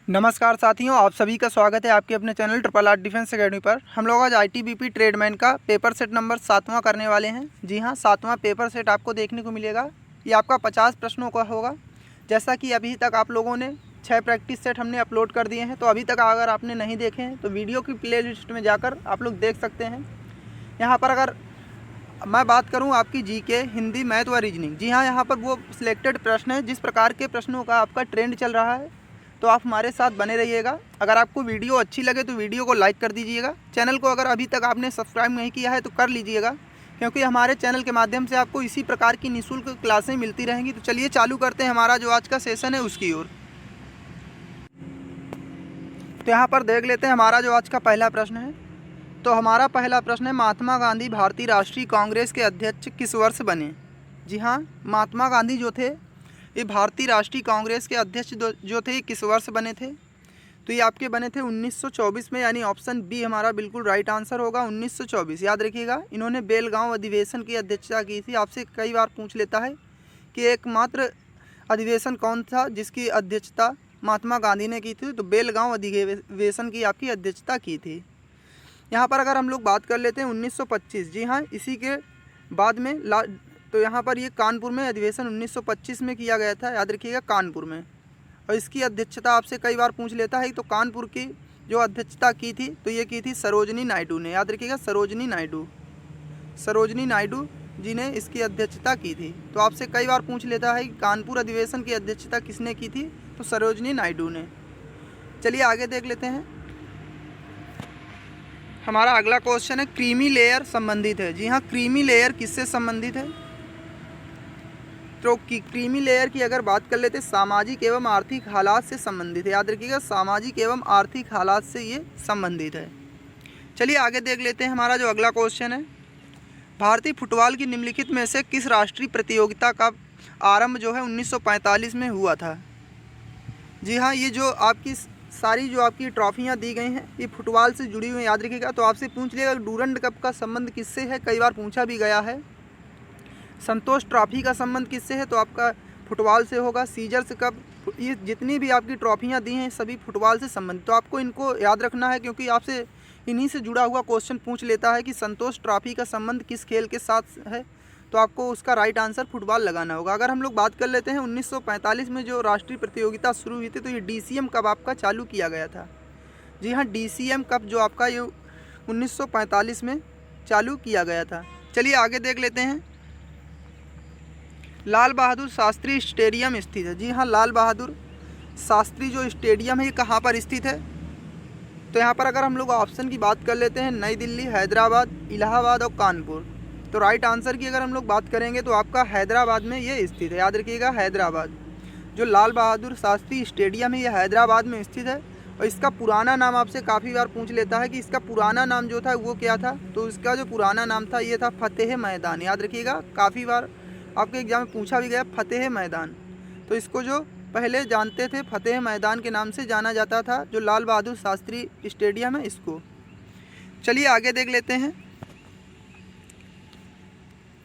नमस्कार साथियों, आप सभी का स्वागत है आपके अपने channel triple R defence academy पर। हम लोग आज आईटीबीपी ट्रेडमैन का पेपर सेट नंबर 7वां करने वाले हैं। जी हाँ, 7वां पेपर सेट आपको देखने को मिलेगा। ये आपका 50 प्रश्नों का होगा। जैसा कि अभी तक आप लोगों ने 6 प्रैक्टिस सेट हमने अपलोड कर दिए हैं, तो अभी तक अगर आपने नहीं देखे हैं तो वीडियो की प्ले लिस्ट में जाकर आप लोग देख सकते हैं। यहाँ पर अगर मैं बात करूँ आपकी जीके, हिंदी, मैथ व रीजनिंग, जी हाँ, यहाँ पर वो सिलेक्टेड प्रश्न है। जिस प्रकार के प्रश्नों का आपका ट्रेंड चल रहा है, तो आप हमारे साथ बने रहिएगा। अगर आपको वीडियो अच्छी लगे तो वीडियो को लाइक कर दीजिएगा। चैनल को अगर अभी तक आपने सब्सक्राइब नहीं किया है तो कर लीजिएगा, क्योंकि हमारे चैनल के माध्यम से आपको इसी प्रकार की निःशुल्क क्लासें मिलती रहेंगी। तो चलिए चालू करते हैं हमारा जो आज का सेशन है उसकी ओर। तो यहाँ पर देख लेते हैं हमारा जो आज का पहला प्रश्न है। तो हमारा पहला प्रश्न है, महात्मा गांधी भारतीय राष्ट्रीय कांग्रेस के अध्यक्ष किस वर्ष बने? जी हाँ, महात्मा गांधी जो थे ये भारतीय राष्ट्रीय कांग्रेस के अध्यक्ष जो थे किस वर्ष बने थे? तो ये आपके बने थे 1924 में, यानी ऑप्शन बी हमारा बिल्कुल राइट आंसर होगा। 1924 याद रखिएगा। इन्होंने बेलगांव अधिवेशन की अध्यक्षता की थी। आपसे कई बार पूछ लेता है कि एकमात्र अधिवेशन कौन था जिसकी अध्यक्षता महात्मा गांधी ने की थी, तो बेलगांव अधिवेशन की आपकी अध्यक्षता की थी। यहाँ पर अगर हम लोग बात कर लेते हैं 1925, जी हाँ, इसी के बाद में तो यहाँ पर ये कानपुर में अधिवेशन 1925 में किया गया था, याद रखिएगा, कानपुर में। और इसकी अध्यक्षता आपसे कई बार पूछ लेता है। तो कानपुर की जो अध्यक्षता की थी तो ये की थी सरोजनी नायडू ने, याद रखिएगा, सरोजनी नायडू जी ने इसकी अध्यक्षता की थी। तो आपसे कई बार पूछ लेता है कि कानपुर अधिवेशन की अध्यक्षता किसने की थी, तो सरोजनी नायडू ने। चलिए आगे देख लेते हैं। हमारा अगला क्वेश्चन है, क्रीमी लेयर संबंधित है। जी हाँ, क्रीमी लेयर किससे संबंधित है? तो क्रीमी लेयर की अगर बात कर लेते हैं, सामाजिक एवं आर्थिक हालात से संबंधित है। याद रखिएगा, सामाजिक एवं आर्थिक हालात से ये संबंधित है। चलिए आगे देख लेते हैं। हमारा जो अगला क्वेश्चन है, भारतीय फुटबॉल की निम्नलिखित में से किस राष्ट्रीय प्रतियोगिता का आरंभ जो है 1945 में हुआ था? जी हाँ, ये जो आपकी सारी जो आपकी ट्रॉफियाँ दी गई हैं ये फुटबॉल से जुड़ी हुई, याद रखिएगा। तो आपसे पूछ लिएगा डूरंड कप का संबंध किससे है, कई बार पूछा भी गया है। संतोष ट्रॉफी का संबंध किससे है, तो आपका फुटबॉल से होगा। सीजर्स कप, ये जितनी भी आपकी ट्रॉफियाँ दी हैं सभी फुटबॉल से संबंधित। तो आपको इनको याद रखना है, क्योंकि आपसे इन्हीं से जुड़ा हुआ क्वेश्चन पूछ लेता है कि संतोष ट्रॉफी का संबंध किस खेल के साथ है, तो आपको उसका राइट आंसर फुटबॉल लगाना होगा। अगर हम लोग बात कर लेते हैं 1945 में जो राष्ट्रीय प्रतियोगिता शुरू हुई थी, तो ये DCM कप आपका चालू किया गया था। जी हाँ, DCM कप जो आपका ये 1945 में चालू किया गया था। चलिए आगे देख लेते हैं। लाल बहादुर शास्त्री स्टेडियम स्थित है। जी हाँ, लाल बहादुर शास्त्री जो स्टेडियम है ये कहाँ पर स्थित है? तो यहाँ पर अगर हम लोग ऑप्शन की बात कर लेते हैं, नई दिल्ली, हैदराबाद, इलाहाबाद और कानपुर। तो राइट आंसर की अगर हम लोग बात करेंगे तो आपका हैदराबाद में ये स्थित है। याद रखिएगा, हैदराबाद। जो लाल बहादुर शास्त्री स्टेडियम है ये हैदराबाद में स्थित है। और इसका पुराना नाम आपसे काफ़ी बार पूछ लेता है कि इसका पुराना नाम जो था वो क्या था। तो इसका जो पुराना नाम था ये था फतेह मैदान। याद रखिएगा, काफ़ी बार आपके एग्जाम में पूछा भी गया, फतेह मैदान। तो इसको जो पहले जानते थे फतेह मैदान के नाम से जाना जाता था, जो लाल बहादुर शास्त्री स्टेडियम है इसको। चलिए आगे देख लेते हैं।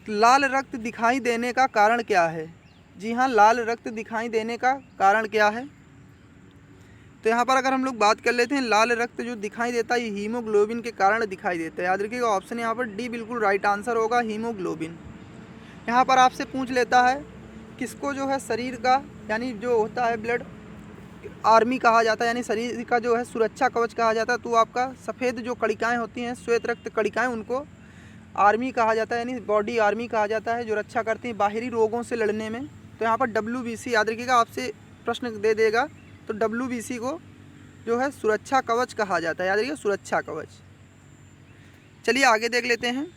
लाल रक्त दिखाई देने का कारण क्या है? जी हाँ, लाल रक्त दिखाई देने का कारण क्या है? तो यहाँ पर अगर हम लोग बात कर लेते हैं, लाल रक्त जो दिखाई देता है ये हीमोग्लोबिन के कारण दिखाई देता है। याद रखिएगा, ऑप्शन यहाँ पर डी बिल्कुल राइट आंसर होगा, हीमोग्लोबिन। यहाँ पर आपसे पूछ लेता है किसको जो है शरीर का, यानी जो होता है ब्लड आर्मी कहा जाता है, यानी शरीर का जो है सुरक्षा कवच कहा जाता है। तो आपका सफ़ेद जो कणिकाएँ होती हैं, श्वेत रक्त कणिकाएँ, उनको आर्मी कहा जाता है, यानी बॉडी आर्मी कहा जाता है, जो रक्षा करती हैं बाहरी रोगों से लड़ने में। तो यहाँ पर WBC याद रखिएगा, आपसे प्रश्न दे देगा। तो WBC को जो है सुरक्षा कवच कहा जाता है। याद रखिएगा, सुरक्षा कवच। चलिए आगे देख लेते हैं।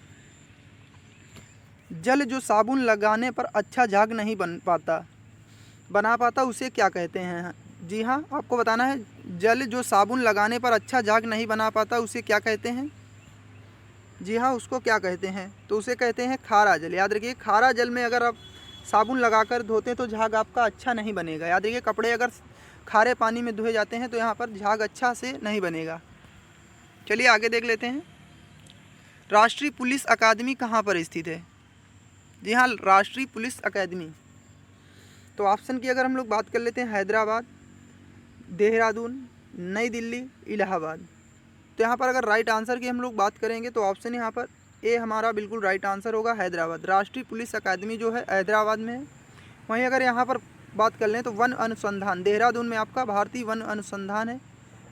जल जो साबुन लगाने पर अच्छा झाग नहीं बना पाता उसे क्या कहते हैं? जी हाँ, आपको बताना है। जल जो साबुन लगाने पर अच्छा झाग नहीं बना पाता उसे क्या कहते हैं? जी हाँ, उसको क्या कहते हैं? तो उसे कहते हैं खारा जल। याद रखिए, खारा जल में अगर आप साबुन लगाकर धोते हैं तो झाग आपका अच्छा नहीं बनेगा। याद रखिए, कपड़े अगर खारे पानी में धोए जाते हैं तो यहाँ पर झाग अच्छा से नहीं बनेगा। चलिए आगे देख लेते हैं। राष्ट्रीय पुलिस अकादमी कहाँ पर स्थित है? जी हाँ, राष्ट्रीय पुलिस अकादमी। तो ऑप्शन की अगर हम लोग बात कर लेते हैं, हैदराबाद, देहरादून, नई दिल्ली, इलाहाबाद। तो यहाँ पर अगर राइट आंसर की हम लोग बात करेंगे तो ऑप्शन यहाँ पर ए हमारा बिल्कुल राइट आंसर होगा, हैदराबाद। राष्ट्रीय पुलिस अकादमी जो है हैदराबाद में है। वहीं अगर यहाँ पर बात कर लें तो वन अनुसंधान, देहरादून में आपका भारतीय वन अनुसंधान है।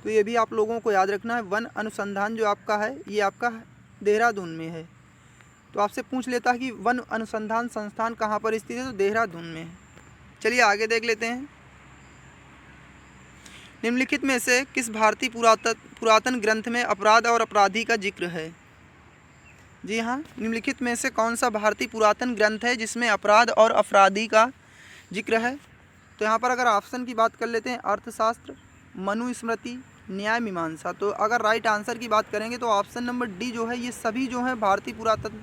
तो ये भी आप लोगों को याद रखना है, वन अनुसंधान जो आपका है ये आपका देहरादून में है। तो आपसे पूछ लेता है कि वन अनुसंधान संस्थान कहाँ पर स्थित है, तो देहरादून में है। चलिए आगे देख लेते हैं। निम्नलिखित में से किस भारतीय पुरातन ग्रंथ में अपराध और अपराधी का जिक्र है? जी हाँ, निम्नलिखित में से कौन सा भारतीय पुरातन ग्रंथ है जिसमें अपराध और अपराधी का जिक्र है? तो यहाँ पर अगर ऑप्शन की बात कर लेते हैं, अर्थशास्त्र, मनुस्मृति, न्याय मीमांसा। तो अगर राइट आंसर की बात करेंगे तो ऑप्शन नंबर डी जो है, ये सभी जो है भारतीय पुरातन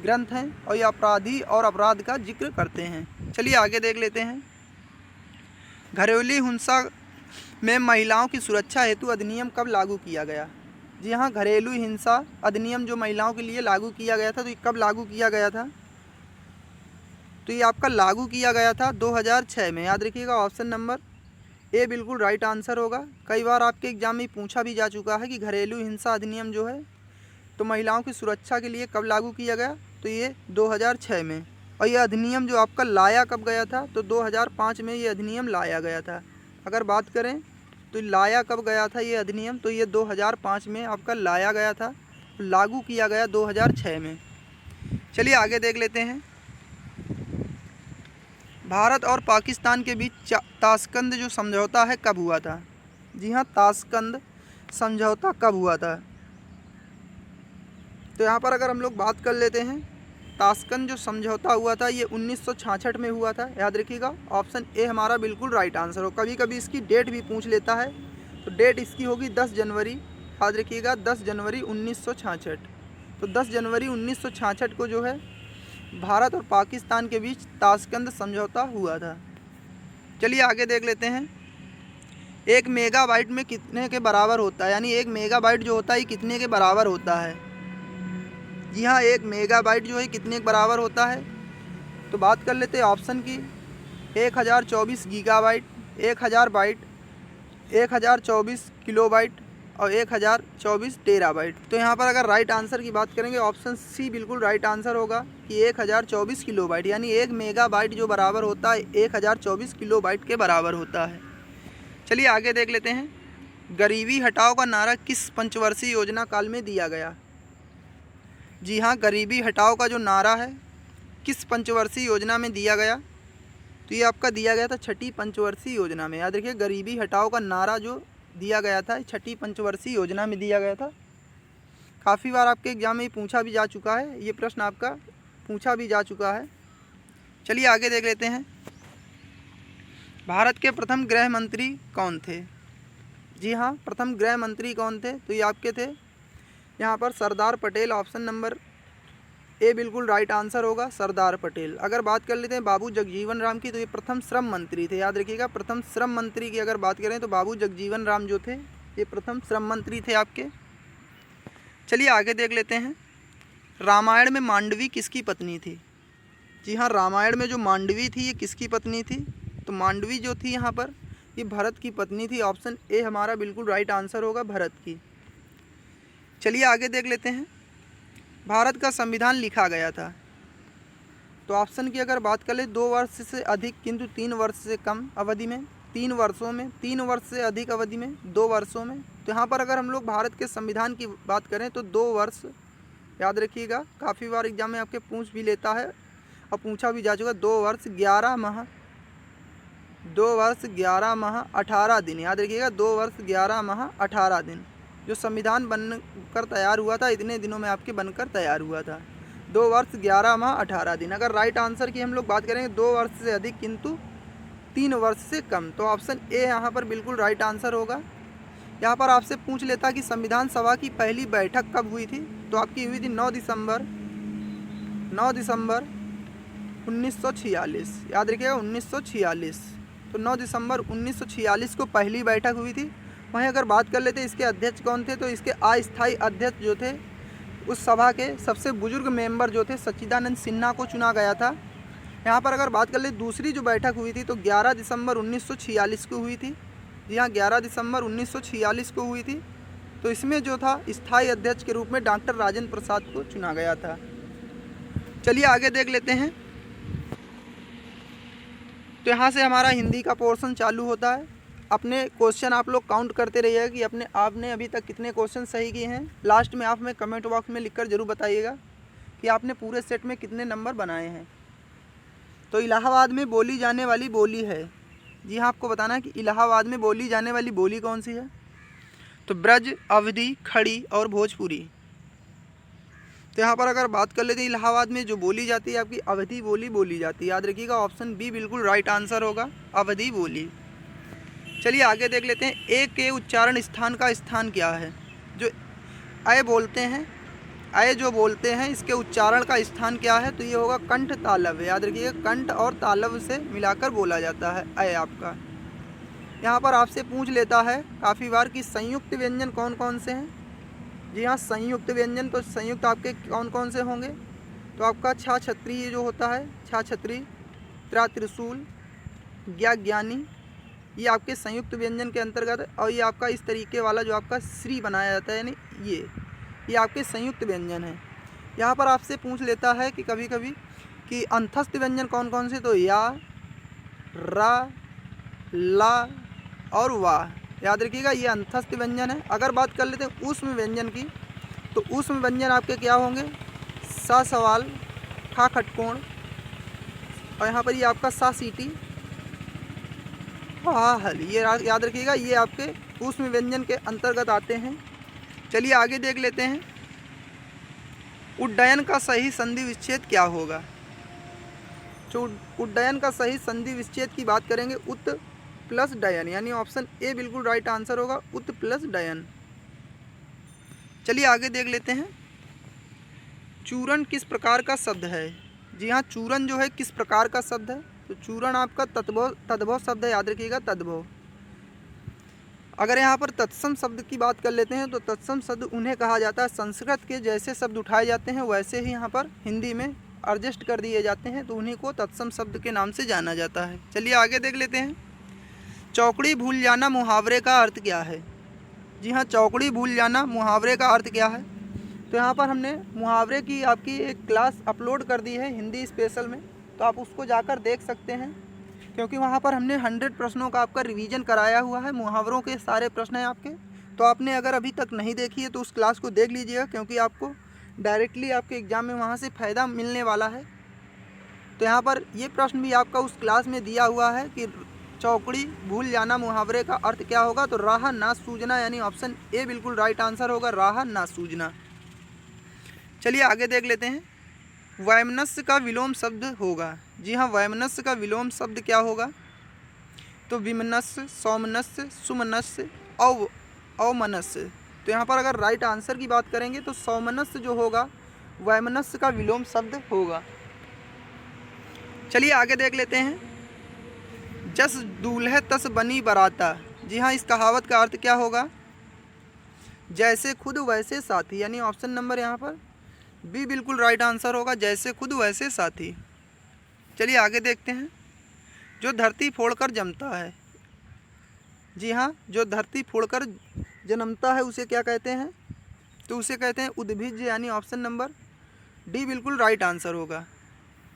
ग्रंथ हैं और ये अपराधी और अपराध का जिक्र करते हैं। चलिए आगे देख लेते हैं। घरेलू हिंसा में महिलाओं की सुरक्षा हेतु अधिनियम कब लागू किया गया? जी हाँ, घरेलू हिंसा अधिनियम जो महिलाओं के लिए लागू किया गया था, तो ये कब लागू किया गया था? तो ये आपका लागू किया गया था 2006 में। याद रखिएगा, ऑप्शन नंबर ए बिल्कुल राइट आंसर होगा। कई बार आपके एग्जाम में पूछा भी जा चुका है कि घरेलू हिंसा अधिनियम जो है तो महिलाओं की सुरक्षा के लिए कब लागू किया गया? तो ये 2006 में। और ये अधिनियम जो आपका लाया कब गया था? तो 2005 में ये अधिनियम लाया गया था। अगर बात करें तो लाया कब गया था ये अधिनियम? तो ये 2005 में आपका लाया गया था, लागू किया गया 2006 में। चलिए आगे देख लेते हैं। भारत और पाकिस्तान के बीच ताशकंद जो समझौता है कब हुआ था? जी हाँ, ताशकंद समझौता कब हुआ था? तो यहाँ पर अगर हम लोग बात कर लेते हैं, ताशकंद जो समझौता हुआ था ये 1966 में हुआ था। याद रखिएगा, ऑप्शन ए हमारा बिल्कुल राइट आंसर हो। कभी कभी इसकी डेट भी पूछ लेता है, तो डेट इसकी होगी 10 जनवरी। याद रखिएगा, 10 जनवरी 1966। तो 10 जनवरी 1966 को जो है भारत और पाकिस्तान के बीच ताशकंद समझौता हुआ था। चलिए आगे देख लेते हैं। 1 मेगाबाइट में कितने के बराबर होता है? यानी 1 मेगाबाइट जो होता है ये कितने के बराबर होता है? जी हाँ, 1 मेगाबाइट जो है कितने के बराबर होता है? तो बात कर लेते हैं ऑप्शन की। 1024 गीगाबाइट, 1000 बाइट, 1024 किलोबाइट और 1024 टेराबाइट। तो यहाँ पर अगर राइट आंसर की बात करेंगे, ऑप्शन सी बिल्कुल राइट आंसर होगा कि 1024 किलोबाइट। यानी 1 मेगाबाइट जो बराबर होता है 1024 किलोबाइट के बराबर होता है। चलिए आगे देख लेते हैं। गरीबी हटाओ का नारा किस पंचवर्षीय योजना काल में दिया गया? जी हाँ, गरीबी हटाओ का जो नारा है किस पंचवर्षीय योजना में दिया गया? तो ये आपका दिया गया था 6ठी पंचवर्षीय योजना में। याद रखिए, गरीबी हटाओ का नारा जो दिया गया था 6ठी पंचवर्षीय योजना में दिया गया था। काफ़ी बार आपके एग्जाम में पूछा भी जा चुका है, ये प्रश्न आपका पूछा भी जा चुका है। चलिए आगे देख लेते हैं। भारत के प्रथम गृह मंत्री कौन थे? जी हाँ, प्रथम गृह मंत्री कौन थे? तो ये आपके थे यहाँ पर Sardar Patel. Option number A बिल्कुल राइट आंसर होगा, सरदार पटेल। अगर बात कर लेते हैं बाबू जगजीवन राम की, तो ये प्रथम श्रम मंत्री थे। याद रखिएगा, प्रथम श्रम मंत्री की अगर बात करें तो बाबू जगजीवन राम जो थे ये प्रथम श्रम मंत्री थे आपके। चलिए आगे देख लेते हैं। रामायण में मांडवी किसकी पत्नी थी? जी हाँ, रामायण में जो मांडवी थी ये किसकी पत्नी थी? तो मांडवी जो थी यहाँ पर ये भरत की पत्नी थी। ऑप्शन ए हमारा बिल्कुल राइट आंसर होगा, भरत की। चलिए आगे देख लेते हैं। भारत का संविधान लिखा गया था, तो ऑप्शन की अगर बात करें 2 वर्ष से अधिक किंतु 3 वर्ष से कम अवधि में, 3 वर्षों में, 3 वर्ष से अधिक अवधि में, 2 वर्षों में। तो यहाँ पर अगर हम लोग भारत के संविधान की बात करें तो 2 वर्ष। याद रखिएगा, काफ़ी बार एग्जाम में आपके पूछ भी लेता है और पूछा भी जा चुका। 2 वर्ष 11 माह, 2 वर्ष 11 माह 18 दिन। याद रखिएगा, 2 वर्ष 11 माह 18 दिन जो संविधान बनकर तैयार हुआ था, इतने दिनों में आपके बनकर तैयार हुआ था। 2 वर्ष 11 माह 18 दिन। अगर राइट आंसर की हम लोग बात करेंगे 2 वर्ष से अधिक किंतु 3 वर्ष से कम, तो ऑप्शन ए यहाँ पर बिल्कुल राइट आंसर होगा। यहाँ पर आपसे पूछ लेता कि संविधान सभा की पहली बैठक कब हुई थी? तो आपकी हुई थी 9 दिसंबर 1946। याद रखिएगा, 1946। तो 9 दिसंबर 1946 को पहली बैठक हुई थी। वहीं अगर बात कर लेते इसके अध्यक्ष कौन थे, तो इसके अस्थायी अध्यक्ष जो थे उस सभा के सबसे बुजुर्ग मेंबर जो थे सच्चिदानंद सिन्हा को चुना गया था। यहाँ पर अगर बात कर ले दूसरी जो बैठक हुई थी तो 11 दिसंबर 1946 को हुई थी। जी हाँ, 11 दिसंबर 1946 को हुई थी। तो इसमें जो था स्थायी अध्यक्ष के रूप में डॉक्टर राजेंद्र प्रसाद को चुना गया था। चलिए आगे देख लेते हैं। तो यहाँ से हमारा हिंदी का पोर्शन चालू होता है। अपने क्वेश्चन आप लोग काउंट करते रहिएगा कि आपने अभी तक कितने क्वेश्चन सही किए हैं। लास्ट में आप हमें कमेंट बॉक्स में लिखकर ज़रूर बताइएगा कि आपने पूरे सेट में कितने नंबर बनाए हैं। तो इलाहाबाद में बोली जाने वाली बोली है, जी हाँ, आपको बताना है कि इलाहाबाद में बोली जाने वाली बोली कौन सी है। तो ब्रज, अवधी, खड़ी और भोजपुरी। तो यहाँ पर अगर बात कर लेते हैं इलाहाबाद में जो बोली जाती है आपकी अवधी बोली बोली जाती है। याद रखिएगा, ऑप्शन बी बिल्कुल राइट आंसर होगा, अवधी बोली। चलिए आगे देख लेते हैं। ए के उच्चारण स्थान का स्थान क्या है। जो अय बोलते हैं, अय जो बोलते हैं, इसके उच्चारण का स्थान क्या है। तो ये होगा कंठ तालव्य। याद रखिएगा, कंठ और तालव्य से मिलाकर बोला जाता है अय आपका। यहाँ पर आपसे पूछ लेता है काफ़ी बार कि संयुक्त व्यंजन कौन कौन से हैं। जी हाँ, संयुक्त व्यंजन तो संयुक्त आपके कौन कौन से होंगे। तो आपका छा छत्री जो होता है, छा छत्री, त्रा त्रिशूल, ज्ञा ज्ञानी, ये आपके संयुक्त व्यंजन के अंतर्गत है। और ये आपका इस तरीके वाला जो आपका श्री बनाया जाता है, यानी ये आपके संयुक्त व्यंजन है। यहाँ पर आपसे पूछ लेता है कि कभी कभी कि अंतस्थ व्यंजन कौन कौन से। तो या, रा, ला और वाह। याद रखिएगा, ये अंतस्थ व्यंजन है। अगर बात कर लेते हैं ऊष्म व्यंजन की, तो ऊष्म व्यंजन आपके क्या होंगे। सा सवाल, खा खटकोण, और यहाँ पर ये आपका सा सीटी, हाँ हल। ये याद रखिएगा, ये आपके ऊष्म व्यंजन के अंतर्गत आते हैं। चलिए आगे देख लेते हैं। उड्डयन का सही संधि विच्छेद क्या होगा। जो उड्डयन का सही संधि विच्छेद की बात करेंगे, उत प्लस डयन, यानी ऑप्शन ए बिल्कुल राइट आंसर होगा, उत प्लस डयन। चलिए आगे देख लेते हैं। चूरण किस प्रकार का शब्द है। जी हाँ, चूरण जो है किस प्रकार का शब्द है। तो चूरण आपका तद्भव शब्द है। याद रखिएगा, तद्भव। अगर यहाँ पर तत्सम शब्द की बात कर लेते हैं, तो तत्सम शब्द उन्हें कहा जाता है, संस्कृत के जैसे शब्द उठाए जाते हैं वैसे ही यहाँ पर हिंदी में एडजस्ट कर दिए जाते हैं, तो उन्हीं को तत्सम शब्द के नाम से जाना जाता है। चलिए आगे देख लेते हैं। चौकड़ी भूल जाना मुहावरे का अर्थ क्या है। जी हाँ, चौकड़ी भूल जाना मुहावरे का अर्थ क्या है। तो यहाँ पर हमने मुहावरे की आपकी एक क्लास अपलोड कर दी है हिंदी स्पेशल में, तो आप उसको जाकर देख सकते हैं, क्योंकि वहाँ पर हमने 100 प्रश्नों का आपका रिवीजन कराया हुआ है। मुहावरों के सारे प्रश्न हैं आपके। तो आपने अगर अभी तक नहीं देखी है तो उस क्लास को देख लीजिएगा, क्योंकि आपको डायरेक्टली आपके एग्ज़ाम में वहाँ से फ़ायदा मिलने वाला है। तो यहाँ पर ये प्रश्न भी आपका उस क्लास में दिया हुआ है कि चौकड़ी भूल जाना मुहावरे का अर्थ क्या होगा। तो राह ना सूझना, यानी ऑप्शन ए बिल्कुल राइट आंसर होगा, राह ना सूझना। चलिए आगे देख लेते हैं। वैमनस्य का विलोम शब्द होगा। जी हाँ, वैमनस्य का विलोम शब्द क्या होगा। तो विमनस्य, सौमनस्य, सुमनस्य, अवमनस्य। तो यहाँ पर अगर राइट आंसर की बात करेंगे तो सौमनस्य जो होगा वैमनस्य का विलोम शब्द होगा। चलिए आगे देख लेते हैं। जस दूल्हे तस बनी बराता। जी हाँ, इस कहावत का अर्थ क्या होगा। जैसे खुद वैसे साथी, यानी ऑप्शन नंबर यहाँ पर बी बिल्कुल राइट आंसर होगा, जैसे खुद वैसे साथी। चलिए आगे देखते हैं। जो धरती फोड़कर जमता है। जी हाँ, जो धरती फोड़कर जन्मता है उसे क्या कहते हैं। तो उसे कहते हैं उद्भिज, यानी ऑप्शन नंबर डी बिल्कुल राइट आंसर होगा।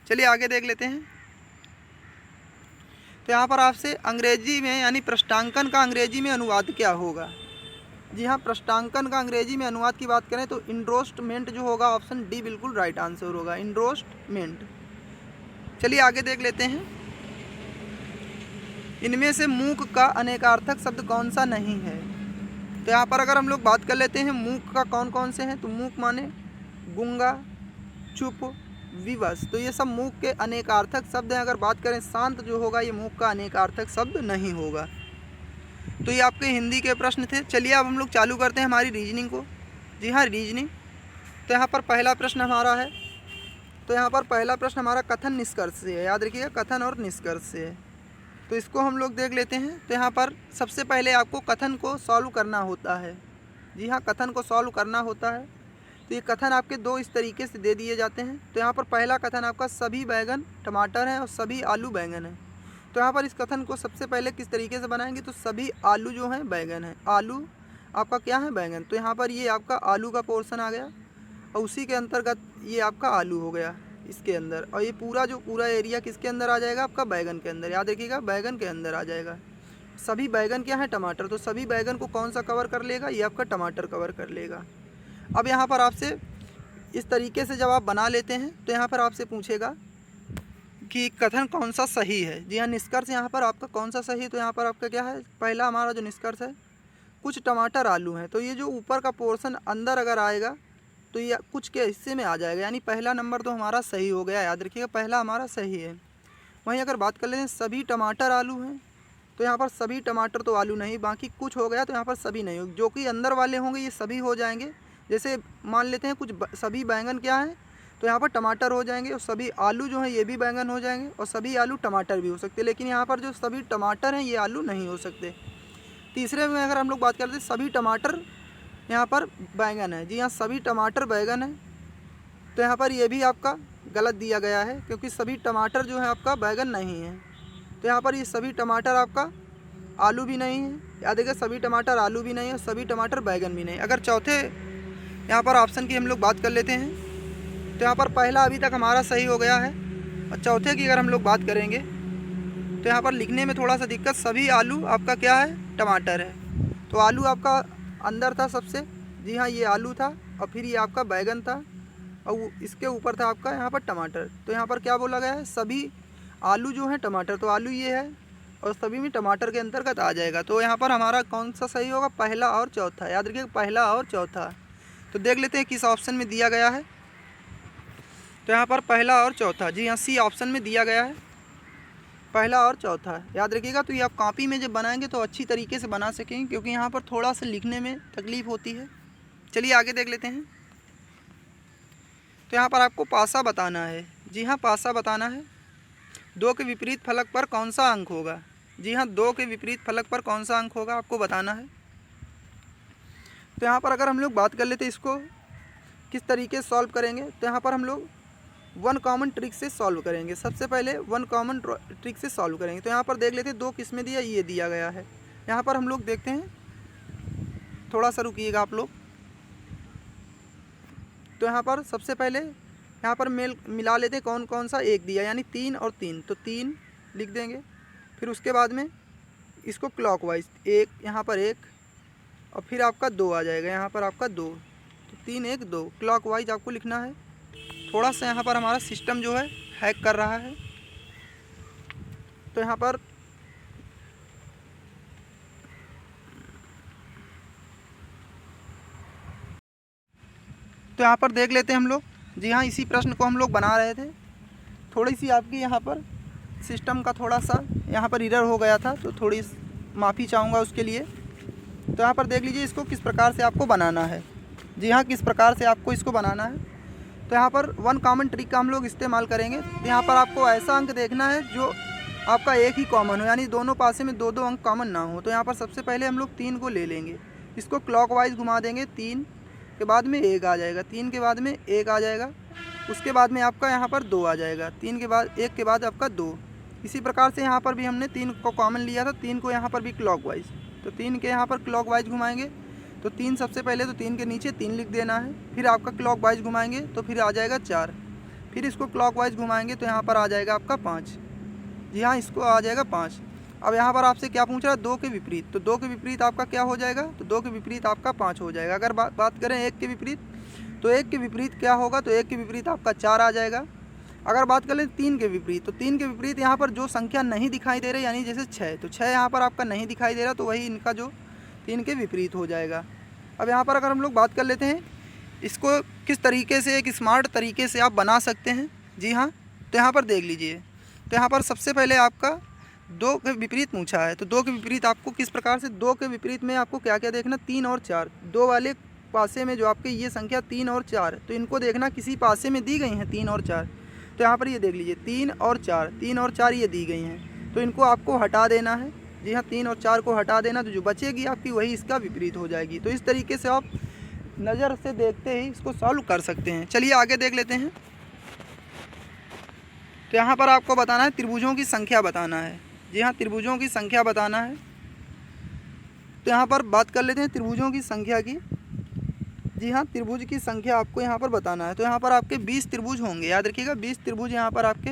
चलिए आगे देख लेते हैं। तो यहाँ पर आपसे अंग्रेजी में, यानी पृष्ठांकन का अंग्रेजी में अनुवाद क्या होगा। जी हाँ, पृष्ठांकन का अंग्रेजी में अनुवाद की बात करें तो इंडोर्समेंट जो होगा, ऑप्शन डी बिल्कुल राइट आंसर होगा, इंडोर्समेंट। चलिए आगे देख लेते हैं। इनमें से मूक का अनेकार्थक शब्द कौन सा नहीं है। तो यहाँ पर अगर हम लोग बात कर लेते हैं मूक का कौन कौन से हैं, तो मूक माने गूंगा, चुप, विवश। तो ये सब मूक के अनेकार्थक शब्द हैं। अगर बात करें शांत जो होगा, ये मूक का अनेकार्थक शब्द नहीं होगा। तो ये आपके हिंदी के प्रश्न थे। चलिए अब हम लोग चालू करते हैं हमारी रीजनिंग को। जी हाँ, रीजनिंग। तो यहाँ पर पहला प्रश्न हमारा है। तो यहाँ पर पहला प्रश्न हमारा कथन निष्कर्ष से है। याद रखिएगा, कथन और निष्कर्ष से है। तो इसको हम लोग देख लेते हैं। तो यहाँ पर सबसे पहले आपको कथन को सॉल्व करना होता है। जी हाँ, कथन को सॉल्व करना होता है। तो ये कथन आपके दो इस तरीके से दे दिए जाते हैं। तो यहाँ पर पहला कथन आपका सभी बैगन टमाटर हैं और सभी आलू बैंगन हैं। तो यहाँ पर इस कथन को सबसे पहले किस तरीके से बनाएंगे, तो सभी आलू जो हैं बैगन है, आलू आपका क्या है बैगन, तो यहाँ पर ये आपका आलू का पोर्शन आ गया और उसी के अंतर्गत ये आपका आलू हो गया इसके अंदर, और ये पूरा एरिया किसके अंदर आ जाएगा, आपका बैगन के अंदर, याद रखिएगा बैगन के अंदर आ जाएगा। सभी बैगन क्या है, टमाटर, तो सभी बैगन को कौन सा कवर कर लेगा, ये आपका टमाटर कवर कर लेगा। अब यहाँ पर आपसे इस तरीके से जब आप बना लेते हैं तो यहाँ पर आपसे पूछेगा कि कथन कौन सा सही है। जी हाँ, निष्कर्ष यहाँ पर आपका कौन सा सही है, तो यहाँ पर आपका क्या है, पहला हमारा जो निष्कर्ष है, कुछ टमाटर आलू हैं, तो ये जो ऊपर का पोर्शन अंदर अगर आएगा तो ये कुछ के हिस्से में आ जाएगा, यानी पहला नंबर तो हमारा सही हो गया, याद रखिएगा पहला हमारा सही है। वहीं अगर बात कर लेते हैं सभी टमाटर आलू हैं, तो यहाँ पर सभी टमाटर तो आलू नहीं, बाकी कुछ हो गया, तो यहाँ पर सभी नहीं हो, जो कि अंदर वाले होंगे ये सभी हो जाएंगे। जैसे मान लेते हैं कुछ सभी बैंगन क्या है, तो यहाँ पर टमाटर हो जाएंगे, और सभी आलू जो हैं ये भी बैंगन हो जाएंगे, और सभी आलू टमाटर भी हो सकते हैं, लेकिन यहाँ पर जो सभी टमाटर हैं ये आलू नहीं हो सकते। तीसरे में अगर हम लोग बात करते हैं सभी टमाटर यहाँ पर बैंगन है, जी हाँ सभी टमाटर बैंगन है, तो यहाँ पर ये भी आपका गलत दिया गया है, क्योंकि सभी टमाटर जो है आपका बैंगन नहीं है, तो यहाँ पर ये सभी टमाटर आपका आलू भी नहीं है, याद रखिए सभी टमाटर आलू भी नहीं है, सभी टमाटर बैंगन भी नहीं। अगर चौथे यहाँ पर ऑप्शन की हम लोग बात कर लेते हैं, तो यहाँ पर पहला अभी तक हमारा सही हो गया है, और चौथे की अगर हम लोग बात करेंगे तो यहाँ पर लिखने में थोड़ा सा दिक्कत, सभी आलू आपका क्या है, टमाटर है, तो आलू आपका अंदर था सबसे, जी हाँ ये आलू था, और फिर ये आपका बैगन था, और इसके ऊपर था आपका यहाँ पर टमाटर, तो यहाँ पर क्या बोला गया है, सभी आलू जो है टमाटर, तो आलू ये है और सभी में टमाटर के अंतर्गत आ जाएगा। तो यहाँ पर हमारा कौन सा सही होगा, पहला और चौथा, याद रखिए पहला और चौथा। तो देख लेते हैं किस ऑप्शन में दिया गया है, तो यहाँ पर पहला और चौथा, जी हाँ सी ऑप्शन में दिया गया है, पहला और चौथा, याद रखिएगा। तो ये आप कॉपी में जब बनाएंगे तो अच्छी तरीके से बना सकेंगे, क्योंकि यहाँ पर थोड़ा सा लिखने में तकलीफ़ होती है। चलिए आगे देख लेते हैं। तो यहाँ पर आपको पासा बताना है, जी हाँ पासा बताना है, 2 के विपरीत फलक पर कौन सा अंक होगा, जी हाँ 2 के विपरीत फलक पर कौन सा अंक होगा आपको बताना है। तो यहाँ पर अगर हम लोग बात कर लेते हैं इसको किस तरीके से सॉल्व करेंगे, तो यहाँ पर हम लोग 1 कॉमन ट्रिक से सॉल्व करेंगे। सबसे पहले 1 कॉमन ट्रिक से सॉल्व करेंगे। तो यहाँ पर देख लेते हैं 2 किस में दिया, ये दिया गया है। यहाँ पर हम लोग देखते हैं, थोड़ा सा रुकिएगा आप लोग। तो यहाँ पर सबसे पहले यहाँ पर मिला लेते हैं कौन कौन सा, एक दिया यानी 3 और 3, तो 3 लिख देंगे। फिर उसके बाद में इसको क्लॉकवाइज 1 यहाँ पर 1 और फिर आपका 2 आ जाएगा, यहाँ पर आपका 2, तो 3 1 2 क्लॉकवाइज आपको लिखना है। थोड़ा सा यहाँ पर हमारा सिस्टम जो है हैक कर रहा है, तो यहाँ पर देख लेते हैं हम लोग। जी हाँ, इसी प्रश्न को हम लोग बना रहे थे। थोड़ी सी आपकी यहाँ पर सिस्टम का थोड़ा सा यहाँ पर एरर हो गया था, तो थोड़ी माफ़ी चाहूँगा उसके लिए। तो यहाँ पर देख लीजिए इसको किस प्रकार से आपको बनाना है। जी हाँ, किस प्रकार से आपको इसको बनाना है। तो यहाँ पर 1 कॉमन ट्रिक का हम लोग इस्तेमाल करेंगे। तो यहाँ पर आपको ऐसा अंक देखना है जो आपका एक ही कॉमन हो, यानी दोनों पासे में 2 2 अंक कॉमन ना हो। तो यहाँ पर सबसे पहले हम लोग 3 को ले लेंगे, इसको क्लॉकवाइज घुमा देंगे, 3 के बाद में 1 आ जाएगा, 3 के बाद में 1 आ जाएगा, उसके बाद में आपका यहाँ पर 2 आ जाएगा, 3 के बाद 1 के बाद आपका 2। इसी प्रकार से यहाँ पर भी हमने 3 को कॉमन लिया था, 3 को यहाँ पर भी क्लॉकवाइज, तो 3 के यहाँ पर क्लॉकवाइज घुमाएंगे तो 3 सबसे पहले, तो 3 के नीचे 3 लिख देना है। फिर आपका क्लॉकवाइज घुमाएंगे तो फिर आ जाएगा 4, फिर इसको क्लॉकवाइज घुमाएंगे तो यहाँ पर आ जाएगा आपका 5। जी हाँ, इसको आ जाएगा 5। अब यहाँ पर आपसे क्या पूछ रहा है, 2 के विपरीत, तो 2 के विपरीत आपका क्या हो जाएगा, तो 2 के विपरीत आपका 5 हो जाएगा। अगर बात करें 1 के विपरीत, तो 1 के विपरीत क्या होगा, तो 1 के विपरीत आपका 4 आ जाएगा। अगर बात कर लें 3 के विपरीत, तो 3 के विपरीत यहाँ पर जो संख्या नहीं दिखाई दे रही, यानी जैसे 6, तो 6 यहाँ पर आपका नहीं दिखाई दे रहा, तो वही इनका जो 3 के विपरीत हो जाएगा। अब यहाँ पर अगर हम लोग बात कर लेते हैं इसको किस तरीके से, एक स्मार्ट तरीके से आप बना सकते हैं। जी हाँ, तो यहाँ पर देख लीजिए। तो यहाँ पर सबसे पहले आपका 2 के विपरीत पूछा है, तो 2 के विपरीत आपको किस प्रकार से, 2 के विपरीत में आपको क्या क्या देखना, 3 और 4, 2 वाले पासे में जो आपके ये संख्या 3 और 4, तो इनको देखना किसी पासे में दी गई हैं 3 और 4। तो यहाँ पर ये देख लीजिए 3 और 4 ये दी गई हैं, तो इनको आपको हटा देना है। जी हाँ, 3 और 4 को हटा देना, तो जो बचेगी आपकी वही इसका विपरीत हो जाएगी। तो इस तरीके से आप नज़र से देखते ही इसको सॉल्व कर सकते हैं। चलिए आगे देख लेते हैं। तो यहाँ पर आपको बताना है त्रिभुजों की संख्या बताना है। जी हाँ, त्रिभुजों की संख्या बताना है। तो यहाँ पर बात कर लेते हैं त्रिभुजों की संख्या की। जी हाँ, त्रिभुज की संख्या आपको यहाँ पर बताना है। तो यहाँ पर आपके 20 त्रिभुज होंगे, याद रखिएगा 20 त्रिभुज यहाँ पर आपके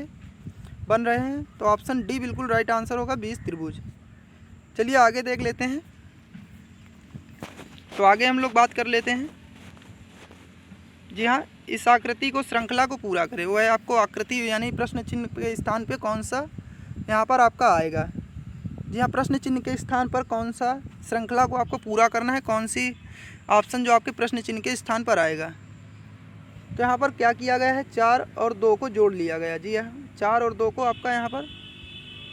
बन रहे हैं। तो ऑप्शन डी बिल्कुल राइट आंसर होगा, 20 त्रिभुज। चलिए आगे देख लेते हैं। तो आगे हम लोग बात कर लेते हैं। जी हाँ, इस आकृति को श्रृंखला को पूरा करे, वो है आपको आकृति यानी प्रश्न चिन्ह के स्थान पे कौन सा यहाँ पर आपका आएगा। जी हाँ, प्रश्न चिन्ह के स्थान पर कौन सा श्रृंखला को आपको पूरा करना है, कौन सी ऑप्शन जो आपके प्रश्न चिन्ह के स्थान पर आएगा। तो यहाँ पर क्या किया गया है, 4 और 2 को जोड़ लिया गया। जी हाँ, 4 और 2 को आपका यहाँ पर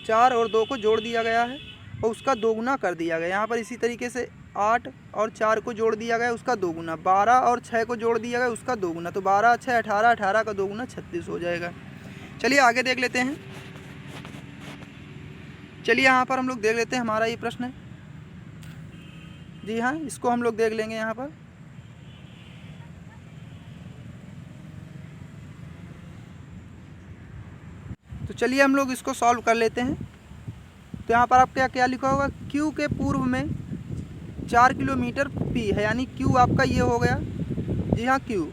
4 और 2 को जोड़ दिया गया है और उसका दोगुना कर दिया गया। यहाँ पर इसी तरीके से 8 और 4 को जोड़ दिया गया, उसका दोगुना। 12 और 6 को जोड़ दिया गया, उसका दोगुना। तो 12 6 18, 18 का दोगुना 36 हो जाएगा। चलिए आगे देख लेते हैं। चलिए यहाँ पर हम लोग देख लेते हैं हमारा ये प्रश्न है। जी हाँ, इसको हम लोग देख लेंगे यहाँ पर। तो चलिए हम लोग इसको सॉल्व कर लेते हैं। तो यहाँ पर आपका क्या लिखा होगा, Q के पूर्व में 4 किलोमीटर P है, यानी Q आपका ये हो गया। जी हाँ, Q।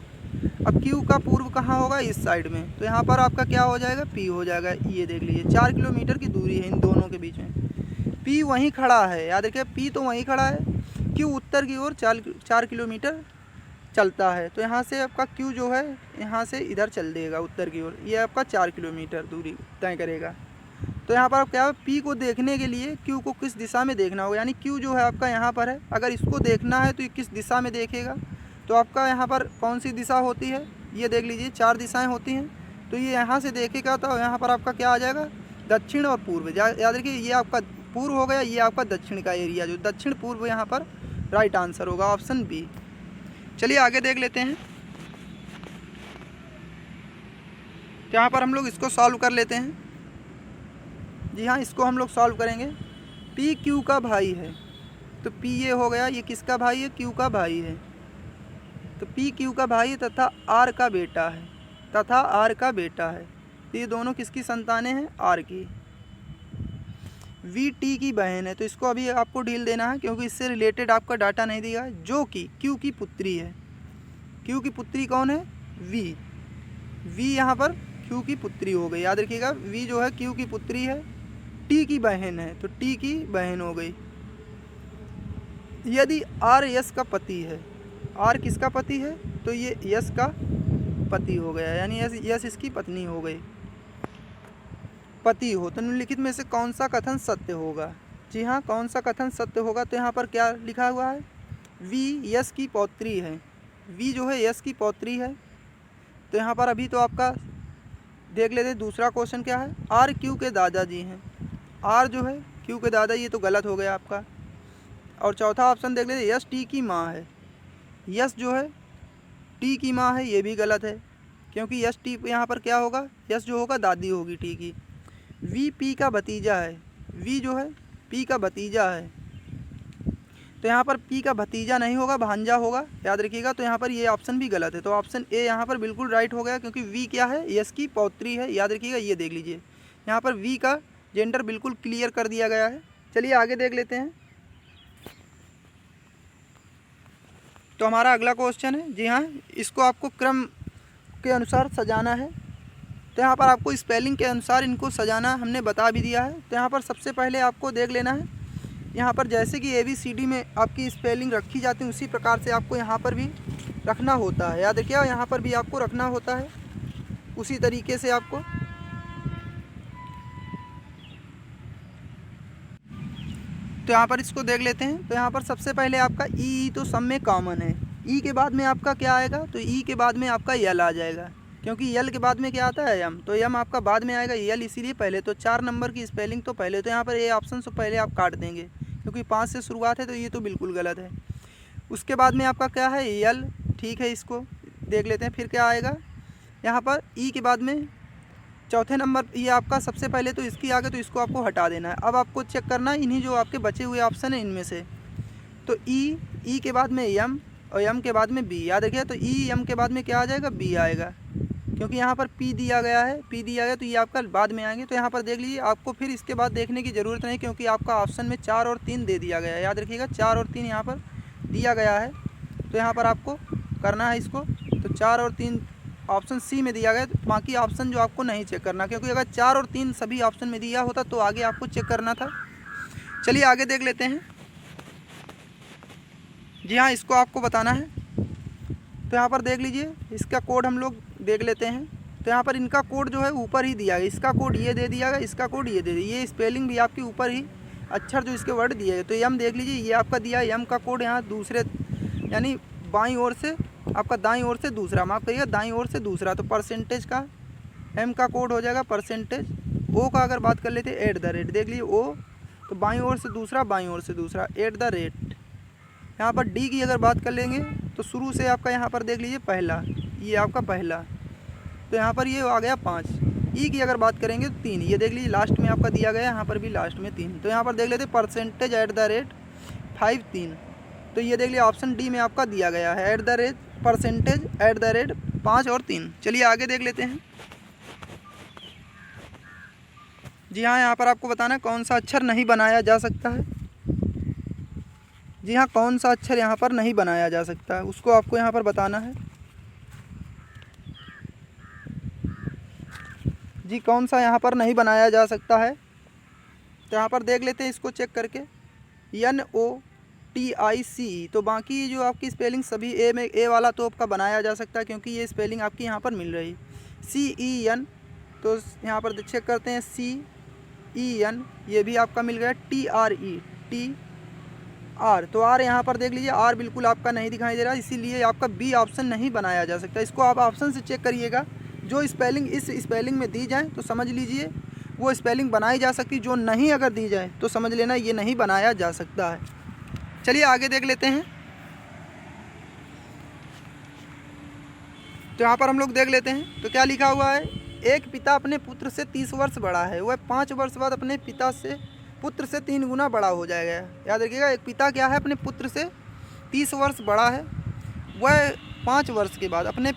अब Q का पूर्व कहाँ होगा, इस साइड में। तो यहाँ पर आपका क्या हो जाएगा, P हो जाएगा। ये देख लीजिए 4 किलोमीटर की दूरी है इन दोनों के बीच में। P वहीं खड़ा है, याद रखिए P तो वहीं खड़ा है। Q उत्तर की ओर 4 किलोमीटर चलता है। तो यहाँ से आपका Q जो है यहाँ से इधर चल देगा उत्तर की ओर, ये आपका 4 किलोमीटर दूरी तय करेगा। तो यहाँ पर आप क्या है, P को देखने के लिए Q को किस दिशा में देखना होगा, यानी Q जो है आपका यहाँ पर है, अगर इसको देखना है तो ये किस दिशा में देखेगा। तो आपका यहाँ पर कौन सी दिशा होती है, ये देख लीजिए 4 दिशाएं होती हैं। तो ये यहाँ से देखेगा तो यहाँ पर आपका क्या आ जाएगा, दक्षिण और पूर्व। याद रखिए ये आपका पूर्व हो गया, ये आपका दक्षिण का एरिया, जो दक्षिण पूर्व यहाँ पर राइट आंसर होगा, ऑप्शन बी। चलिए आगे देख लेते हैं। तो यहाँ पर हम लोग इसको सॉल्व कर लेते हैं। जी हाँ, इसको हम लोग सॉल्व करेंगे। P Q का भाई है, तो P ये हो गया, ये किसका भाई है, Q का भाई है। तो P Q का भाई तथा R का बेटा है, तथा R का बेटा है। तो ये दोनों किसकी संतानें हैं, R की। V T की बहन है, तो इसको अभी आपको डील देना है क्योंकि इससे रिलेटेड आपका डाटा नहीं दिया है, जो कि Q की पुत्री है। Q की पुत्री कौन है, V। V यहाँ पर Q की पुत्री हो गई, याद रखिएगा V जो है Q की पुत्री है। T की बहन है, तो T की बहन हो गई। यदि R यश का पति है, R किसका पति है, तो ये यश का पति हो गया, यानी यश इसकी पत्नी हो गई, पति हो। तो निम्नलिखित में से कौन सा कथन सत्य होगा। जी हाँ, कौन सा कथन सत्य होगा, तो यहाँ पर क्या लिखा हुआ है, V यश की पौत्री है। V जो है यश की पौत्री है। तो यहाँ पर अभी तो आपका देख लेते दूसरा क्वेश्चन क्या है, R Q के दादाजी हैं। R जो है Q के दादा, ये तो गलत हो गया आपका। और चौथा ऑप्शन देख लेते, यश T की माँ है। यश जो है T की माँ है, ये भी गलत है क्योंकि यश T यहाँ पर क्या होगा, यश जो होगा दादी होगी T की। V P का भतीजा है, V जो है P का भतीजा है। तो यहाँ पर P का भतीजा नहीं होगा, भांजा होगा, याद रखिएगा। तो यहाँ पर ये ऑप्शन भी गलत है, तो ऑप्शन ए यहाँ पर बिल्कुल राइट हो गया क्योंकि V क्या है, यश की पौत्री है, याद रखिएगा। ये देख लीजिए यहाँ पर V का जेंडर बिल्कुल क्लियर कर दिया गया है। चलिए आगे देख लेते हैं। तो हमारा अगला क्वेश्चन है, जी हाँ, इसको आपको क्रम के अनुसार सजाना है। तो यहाँ पर आपको स्पेलिंग के अनुसार इनको सजाना हमने बता भी दिया है। तो यहाँ पर सबसे पहले आपको देख लेना है, यहाँ पर जैसे कि ABCD में आपकी स्पेलिंग रखी जाती है उसी प्रकार से आपको यहाँ पर भी रखना होता है, याद रखिए। यहाँ पर भी आपको रखना होता है उसी तरीके से आपको। तो यहाँ पर इसको देख लेते हैं। तो यहाँ पर सबसे पहले आपका ई तो सब में कॉमन है। ई के बाद में आपका क्या आएगा, तो ई के बाद में आपका यल आ जाएगा क्योंकि यल के बाद में क्या आता है, यम। तो यम आपका बाद में आएगा, यल इसीलिए पहले। तो 4 नंबर की स्पेलिंग तो पहले। तो यहाँ पर ये ऑप्शन से पहले आप काट देंगे क्योंकि 5 से शुरुआत है, तो ये तो बिल्कुल गलत है। उसके बाद में आपका क्या है, यल, ठीक है। इसको देख लेते हैं। फिर क्या आएगा यहाँ पर, ई के बाद में चौथे नंबर ये आपका सबसे पहले तो इसकी आगे, तो इसको आपको हटा देना है। अब आपको चेक करना है इन्हीं जो आपके बचे हुए ऑप्शन हैं इनमें से। तो ई के बाद में यम और यम के बाद में बी, याद रखिए। तो ई यम के बाद में क्या आ जाएगा, बी आएगा क्योंकि यहाँ पर पी दिया गया है, पी दिया गया तो ये आपका बाद में आएंगे। तो यहाँ पर देख लीजिए, आपको फिर इसके बाद देखने की ज़रूरत नहीं, क्योंकि आपका ऑप्शन में 4 और 3 दे दिया गया है। याद रखिएगा 4 और 3 यहाँ पर दिया गया है। तो यहाँ पर आपको करना है इसको, तो 4 और 3 ऑप्शन सी में दिया गया है, तो बाकी ऑप्शन जो आपको नहीं चेक करना, क्योंकि अगर 4 और 3 सभी ऑप्शन में दिया होता तो आगे आपको चेक करना था। चलिए आगे देख लेते हैं। जी हाँ, इसको आपको बताना है। तो यहाँ पर देख लीजिए, इसका कोड हम लोग देख लेते हैं। तो यहाँ पर इनका कोड जो है ऊपर ही दिया गया, इसका कोड ये दे दिया गया, इसका कोड ये दे दिया, ये स्पेलिंग भी आपके ऊपर ही अक्षर जो इसके वर्ड दिए गए। तो यम देख लीजिए, ये आपका दिया है, यम का कोड यहाँ दूसरे यानी बाईं ओर से आपका, दाईं ओर से दूसरा, माफ़ करिएगा दाईं ओर से दूसरा। तो परसेंटेज का एम का कोड हो जाएगा परसेंटेज। ओ का अगर बात कर लेते हैं एट द रेट, देख लीजिए ओ, तो बाईं ओर से दूसरा, बाईं ओर से दूसरा, एट द रेट। यहाँ पर डी की अगर बात कर लेंगे तो शुरू से आपका यहाँ पर देख लीजिए पहला, ये आपका पहला, तो यहाँ पर ये आ गया 5। ई की अगर बात करेंगे तो 3, ये देख लीजिए लास्ट में आपका दिया गया, यहाँ पर भी लास्ट में 3। तो यहाँ पर देख लेते परसेंटेज एट द रेट 5 3। तो ये देख लीजिए ऑप्शन डी में आपका दिया गया है, at the rate percentage at the rate 5 और 3। चलिए आगे देख लेते हैं। जी हाँ, यहाँ पर आपको बताना है कौन सा अक्षर नहीं बनाया जा सकता है। जी हाँ, कौन सा अक्षर यहाँ पर नहीं बनाया जा सकता है, उसको आपको यहाँ पर बताना है। जी कौन सा यहाँ पर नहीं बनाया जा सकता है, तो यहाँ पर देख लेते हैं इसको चेक करके, NOTIC। तो बाकी जो आपकी स्पेलिंग सभी ए में, ए वाला तो आपका बनाया जा सकता है, क्योंकि ये स्पेलिंग आपकी यहाँ पर मिल रही। CEN, तो यहाँ पर चेक करते हैं CEN, ये भी आपका मिल गया। TR, तो आर यहाँ पर देख लीजिए, आर बिल्कुल आपका नहीं दिखाई दे रहा, इसीलिए आपका बी ऑप्शन नहीं बनाया जा सकता। इसको आप ऑप्शन से चेक करिएगा, जो स्पेलिंग इस स्पेलिंग में दी जाए तो समझ लीजिए वो स्पेलिंग बनाई जा सकती, जो नहीं अगर दी जाए तो समझ लेना ये नहीं बनाया जा सकता है। चलिए आगे देख लेते हैं। तो यहाँ पर हम लोग देख लेते हैं, तो क्या लिखा हुआ है, एक पिता अपने पुत्र से 30 वर्ष बड़ा है, वह 5 वर्ष बाद अपने पुत्र से 3 गुना बड़ा हो जाएगा। याद रखिएगा, एक पिता क्या है, अपने पुत्र से 30 वर्ष बड़ा है, वह 5 वर्ष के बाद अपने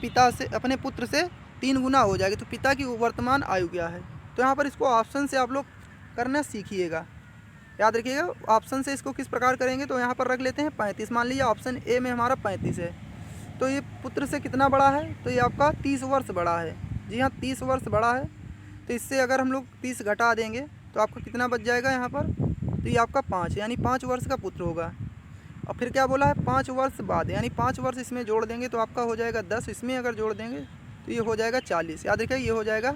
पुत्र से 3 गुना हो जाएगी। तो पिता की वर्तमान आयु क्या है, तो यहाँ पर इसको ऑप्शन से आप लोग करना सीखिएगा। याद रखिएगा, ऑप्शन से इसको किस प्रकार करेंगे, तो यहाँ पर रख लेते हैं 35। मान लीजिए ऑप्शन ए में हमारा 35 है, तो ये पुत्र से कितना बड़ा है, तो ये आपका 30 वर्ष बड़ा है। जी हाँ, 30 वर्ष बड़ा है। तो इससे अगर हम लोग 30 घटा देंगे तो आपका कितना बच जाएगा यहाँ पर, तो ये आपका 5, यानी 5 वर्ष का पुत्र होगा। और फिर क्या बोला है, 5 वर्ष बाद, यानी 5 वर्ष इसमें जोड़ देंगे तो आपका हो जाएगा 10, इसमें अगर जोड़ देंगे तो ये हो जाएगा 40। याद रखिए, ये हो जाएगा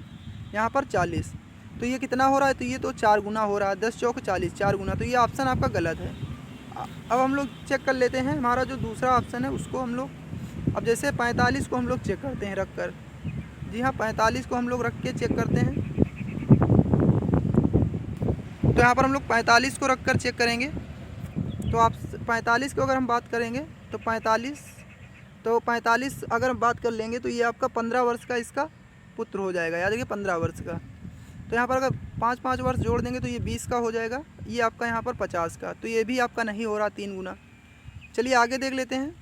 यहाँ पर 40। तो ये कितना हो रहा है, तो ये तो 4 गुना हो रहा है, 10 चौक 40, 4 गुना। तो ये ऑप्शन आपका गलत है। अब हम लोग चेक कर लेते हैं हमारा जो दूसरा ऑप्शन है उसको हम लोग, अब जैसे 45 को हम लोग चेक करते हैं रख कर। जी हाँ, 45 को हम लोग रख के चेक करते हैं। तो यहाँ पर हम लोग 45 को रख कर चेक करेंगे। तो आप 45 को अगर हम बात करेंगे तो 45 अगर हम बात कर लेंगे तो ये आपका 15 वर्ष का इसका पुत्र हो जाएगा। याद रखिए 15 वर्ष का। तो यहाँ पर अगर 5 वर्ष जोड़ देंगे तो ये 20 का हो जाएगा, ये आपका यहाँ पर 50 का। तो ये भी आपका नहीं हो रहा 3 गुना। चलिए आगे देख लेते हैं।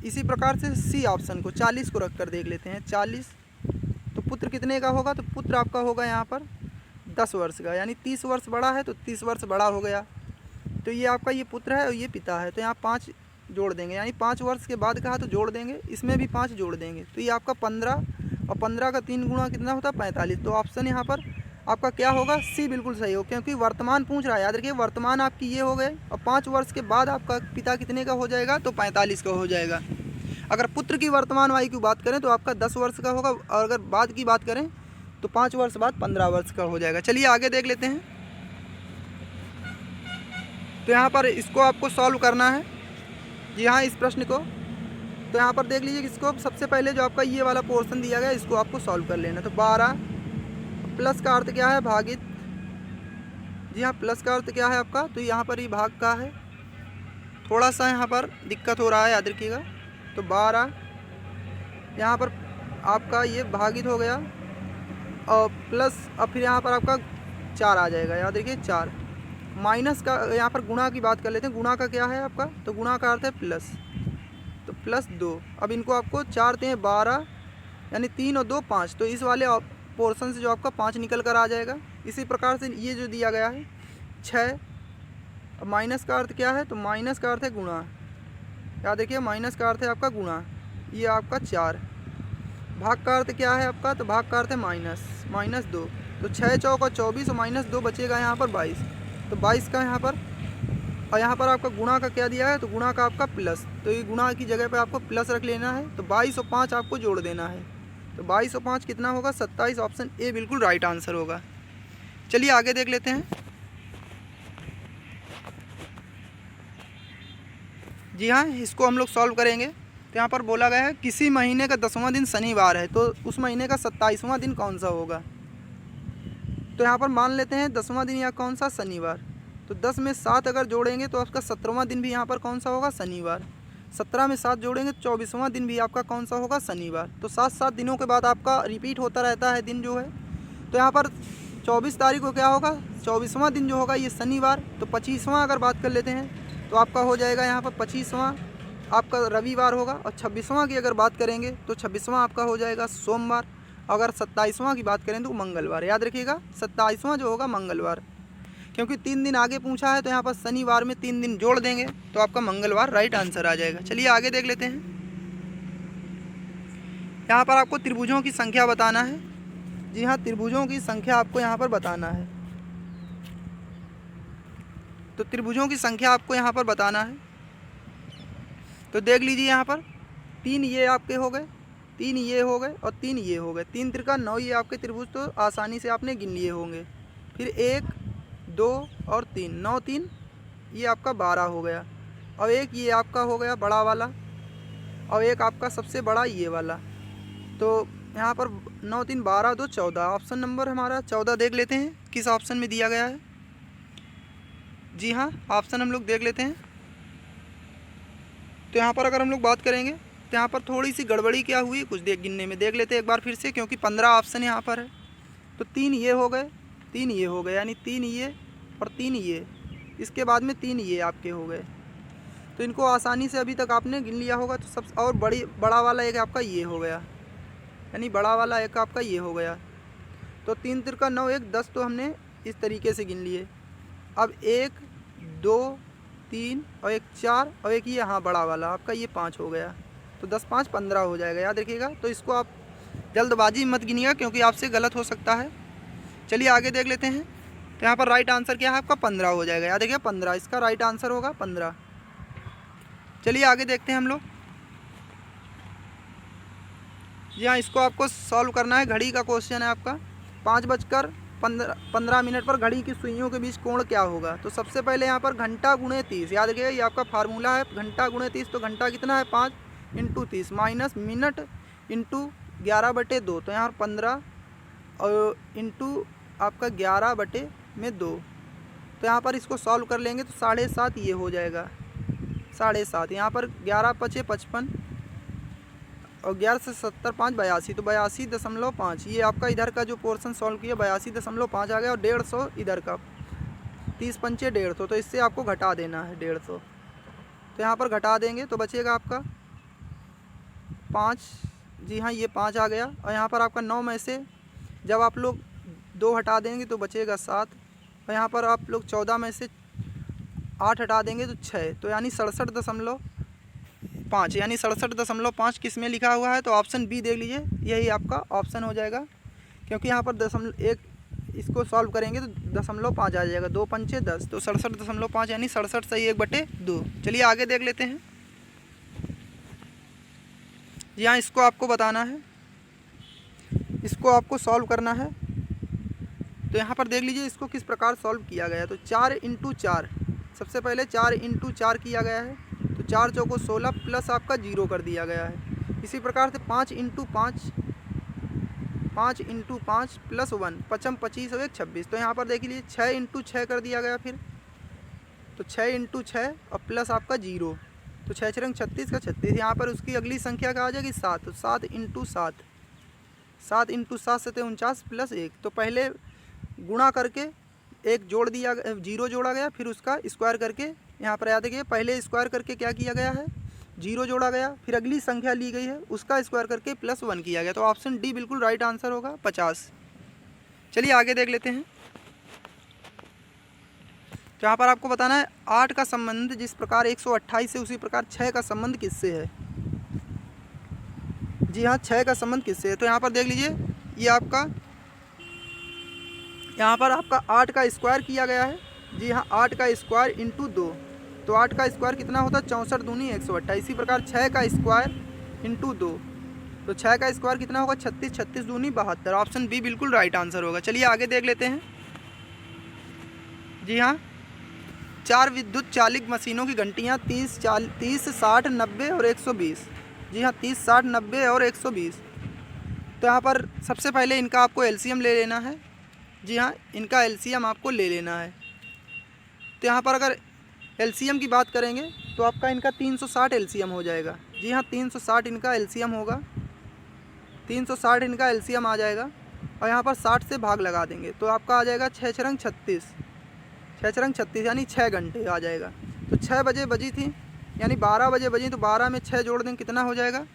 इसी प्रकार से सी ऑप्शन को 40 को रख कर देख लेते हैं। 40 तो पुत्र कितने का होगा, तो पुत्र आपका होगा यहाँ पर 10 वर्ष का, यानी 30 वर्ष बड़ा है तो 30 वर्ष बड़ा हो गया। तो ये आपका ये पुत्र है और ये पिता है। तो यहाँ 5 जोड़ देंगे, यानी 5 वर्ष के बाद कहा तो जोड़ देंगे, इसमें भी 5 जोड़ देंगे। तो ये आपका 15 और 15 का 3 गुना कितना होता है 45। तो ऑप्शन यहाँ पर आपका क्या होगा, सी बिल्कुल सही हो, क्योंकि वर्तमान पूछ रहा है। याद रखिए वर्तमान आपकी ये हो गए और 5 वर्ष के बाद आपका पिता कितने का हो जाएगा, तो 45 का हो जाएगा। अगर पुत्र की वर्तमान आयु की बात करें तो आपका 10 वर्ष का होगा, और अगर बाद की बात करें तो 5 वर्ष बाद 15 वर्ष का हो जाएगा। चलिए आगे देख लेते हैं। तो यहाँ पर इसको आपको सॉल्व करना है। जी हाँ, इस प्रश्न को तो यहाँ पर देख लीजिए, इसको सबसे पहले जो आपका ये वाला पोर्शन दिया गया इसको आपको सॉल्व कर लेना। तो 12 प्लस का अर्थ क्या है, भागित। जी हाँ, प्लस का अर्थ क्या है आपका, तो यहाँ पर ही भाग का है। थोड़ा सा यहाँ पर दिक्कत हो रहा है, याद रखिएगा। तो 12 यहाँ पर आपका ये भागित हो गया और प्लस, अब फिर यहाँ पर आपका 4 आ जाएगा। याद रखिए 4 माइनस का, यहाँ पर गुणा की बात कर लेते हैं। गुणा का क्या है आपका, तो गुणा का अर्थ है प्लस, तो +2। अब इनको आपको 4 × 12 यानी 3 और 2 5, तो इस वाले पोर्शन से जो आपका 5 निकल कर आ जाएगा। इसी प्रकार से ये जो दिया गया है 6, माइनस का अर्थ क्या है, तो माइनस का अर्थ है गुणा, याद रखिए माइनस का अर्थ है आपका गुणा, ये आपका 4। भाग का अर्थ क्या है आपका, तो भाग का अर्थ है माइनस 2, तो 6 चौका 24 और माइनस 2 बचेगा यहाँ पर 22, तो 22 का यहाँ पर, और यहाँ पर आपका गुणा का क्या दिया है, तो गुणा का आपका प्लस, तो ये गुणा की जगह पे आपको प्लस रख लेना है, तो 22 और 5 आपको जोड़ देना है, तो 22 और 5 कितना होगा 27, ऑप्शन ए बिल्कुल राइट आंसर होगा। चलिए आगे देख लेते हैं। जी हाँ, इसको हम लोग सॉल्व करेंगे। तो यहाँ पर बोला गया है किसी महीने का 10वां दिन शनिवार है, तो उस महीने का 27वां दिन कौन सा होगा। तो यहाँ पर मान लेते हैं 10वां दिन या कौन सा, शनिवार, तो 10 में 7 अगर जोड़ेंगे तो आपका 17वां दिन भी यहाँ पर कौन सा होगा, शनिवार। 17 में 7 जोड़ेंगे तो 24वां दिन भी आपका कौन सा होगा, शनिवार। तो 7 दिनों के बाद आपका रिपीट होता रहता है दिन जो है। तो यहाँ पर 24 तारीख को क्या होगा, 24वां दिन जो होगा ये शनिवार। तो 25वां अगर बात कर लेते हैं तो आपका हो जाएगा यहाँ पर 25वां आपका रविवार होगा, और 26वां की अगर बात करेंगे तो 26वां आपका हो जाएगा सोमवार। अगर 27वां की बात करें तो मंगलवार, याद रखिएगा 27वां जो होगा मंगलवार, क्योंकि 3 दिन आगे पूछा है तो यहाँ पर शनिवार में 3 दिन जोड़ देंगे तो आपका मंगलवार राइट आंसर आ जाएगा। चलिए आगे देख लेते हैं। यहाँ पर आपको त्रिभुजों की संख्या बताना है। जी हाँ, त्रिभुजों की संख्या आपको यहाँ पर बताना है। तो त्रिभुजों की संख्या आपको यहाँ पर बताना है। तो देख लीजिए यहाँ पर 3 ये आपके हो गए, 3 ये हो गए और 3 ये हो गए, 3 त्रिका 9 ये आपके त्रिभुज तो आसानी से आपने गिन लिए होंगे। फिर 1 2 और 3, 9 3 ये आपका 12 हो गया, और एक ये आपका हो गया बड़ा वाला, और एक आपका सबसे बड़ा ये वाला। तो यहाँ पर 9 3 12 2 14, ऑप्शन नंबर हमारा 14 देख लेते हैं किस ऑप्शन में दिया गया है। जी हाँ, ऑप्शन हम लोग देख लेते हैं। तो यहाँ पर अगर हम लोग बात करेंगे तो यहाँ पर थोड़ी सी गड़बड़ी क्या हुई, कुछ गिनने में देख लेते हैं एक बार फिर से, क्योंकि 15 ऑप्शन यहाँ पर है। तो 3 ये हो गए, 3 ये हो गए, यानी 3 ये और 3 ये, इसके बाद में 3 ये आपके हो गए। तो इनको आसानी से अभी तक आपने गिन लिया होगा। तो सब और बड़ा वाला एक आपका ये हो गया, यानी बड़ा वाला एक आपका ये हो गया। तो 3 त्रिका 9 1 10 तो हमने इस तरीके से गिन लिए। अब 1 2 3 और एक 4 और एक ये हाँ बड़ा वाला आपका ये 5 हो गया। तो 10 5 15 हो जाएगा, याद रखिएगा। तो इसको आप जल्दबाजी मत गिनिएगा क्योंकि आपसे गलत हो सकता है। चलिए आगे देख लेते हैं। तो यहाँ पर राइट आंसर क्या है आपका 15 हो जाएगा, याद रखिएगा 15 इसका राइट आंसर होगा 15। चलिए आगे देखते हैं हम लोग। जी हाँ, इसको आपको सॉल्व करना है। घड़ी का क्वेश्चन है आपका। 5:15 पर घड़ी की सुइयों के बीच कोण क्या होगा। तो सबसे पहले यहाँ पर घंटा गुणे 30, याद रखिएगा ये आपका फार्मूला है घंटा गुणे 30। तो घंटा कितना है 5 × 30 माइनस मिनट इंटू 11/2, तो यहाँ 15 और इंटू आपका 11/2। तो यहाँ पर इसको सॉल्व कर लेंगे तो 7.5 ये हो जाएगा, 7.5। यहाँ पर 11 × 5 = 55 और 11 से 70 5 82, तो 82.5 ये आपका इधर का जो पोर्शन सॉल्व किया 82.5 आ गया। और 150 इधर का 30 × 5 = 150, तो इससे आपको घटा देना है 150। तो यहाँ पर घटा देंगे तो बचेगा आपका 5। जी हाँ, ये 5 आ गया। और यहाँ पर आपका 9 में से जब आप लोग 2 हटा देंगे तो बचेगा 7, और यहाँ पर आप लोग 14 में से 8 हटा देंगे तो 6, तो यानी 67.5, यानी 67.5 किस में लिखा हुआ है। तो ऑप्शन बी देख लीजिए, यही आपका ऑप्शन हो जाएगा, क्योंकि यहाँ पर 1 इसको सॉल्व करेंगे तो 0.5 आ जाएगा, 2 × 5 = 10, तो 67.5 यानी 67 सही 1/2। चलिए आगे देख लेते हैं। जी हाँ, इसको आपको बताना है, इसको आपको सॉल्व करना है। तो यहाँ पर देख लीजिए इसको किस प्रकार सॉल्व किया गया है। तो 4 × 4, सबसे पहले 4 × 4 किया गया है। तो 4 चौको 16 प्लस आपका 0 कर दिया गया है। इसी प्रकार से 5 × 5 प्लस 1 5 25 और 1 26। तो यहाँ पर देख लीजिए 6 × 6 कर दिया गया। फिर तो 6 × 6 और प्लस आपका 0, तो 6 × 36 का 36। यहाँ पर उसकी अगली संख्या क्या आ जाएगी 7, तो 7 × 7 7 × 7 = 49 + 1। तो पहले गुणा करके एक जोड़ दिया, 0 जोड़ा गया, फिर उसका स्क्वायर करके यहाँ पर याद रखिए पहले स्क्वायर करके क्या किया गया है जीरो जोड़ा गया, फिर अगली संख्या ली गई है उसका स्क्वायर करके +1 किया गया। तो ऑप्शन डी बिल्कुल राइट आंसर होगा 50। चलिए आगे देख लेते हैं। तो यहाँ पर आपको बताना है 8 का संबंध जिस प्रकार 128 है उसी प्रकार 6 का संबंध किससे है। जी हाँ, 6 का संबंध किससे है। तो यहाँ पर देख लीजिए, ये आपका यहाँ पर आपका 8 का स्क्वायर किया गया है। जी हाँ, 8 का स्क्वायर इंटू 2, तो 8 का स्क्वायर कितना होता है 64 दूनी 128। इसी प्रकार 6 का स्क्वायर इंटू 2, तो 6 का स्क्वायर कितना होगा 36, 36 दूनी 72। ऑप्शन बी बिल्कुल राइट आंसर होगा। चलिए आगे देख लेते हैं। जी हाँ, 4 विद्युत चालित मशीनों की घंटियाँ 30, 60, 90 और 120। जी हाँ, 30, 60, 90 और 120। तो यहाँ पर सबसे पहले इनका आपको एलसीएम ले लेना है। जी हाँ, इनका एलसीएम आपको ले लेना है। तो यहाँ पर अगर एलसीएम की बात करेंगे तो आपका इनका 360 एलसीएम हो जाएगा। जी हाँ, 360 इनका एलसीएम होगा, 360 इनका एलसीएम आ जाएगा। और यहाँ पर 60 से भाग लगा देंगे तो आपका आ जाएगा 6 छरंग 36, 6 छरंग 36 यानी 6 घंटे आ जाएगा। तो 6 बजे बजी थी यानी 12 बजे बजी, तो 12 में 6 जोड़ देंगे कितना हो जाएगा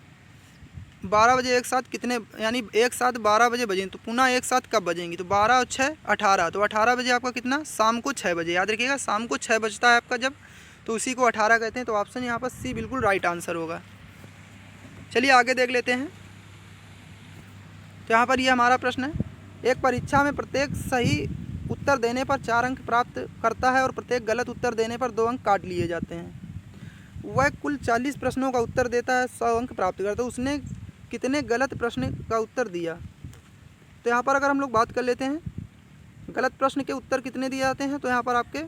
12 बजे एक साथ कितने, यानी एक साथ 12 बजे बजें तो पुनः एक साथ कब बजेंगी, तो 12 और 6 18, तो 18 बजे आपका कितना शाम को 6 बजे। याद रखिएगा शाम को 6 बजता है आपका जब, तो उसी को 18 कहते हैं। तो ऑप्शन यहाँ पर सी बिल्कुल राइट आंसर होगा। चलिए आगे देख लेते हैं। तो यहाँ पर ये हमारा प्रश्न है, एक परीक्षा में प्रत्येक सही उत्तर देने पर 4 अंक प्राप्त करता है और प्रत्येक गलत उत्तर देने पर 2 अंक काट लिए जाते हैं। वह कुल 40 प्रश्नों का उत्तर देता है, 100 अंक प्राप्त करता है। उसने कितने गलत प्रश्न का उत्तर दिया। तो यहाँ पर अगर हम लोग बात कर लेते हैं गलत प्रश्न के उत्तर कितने दिए जाते हैं, तो यहाँ पर आपके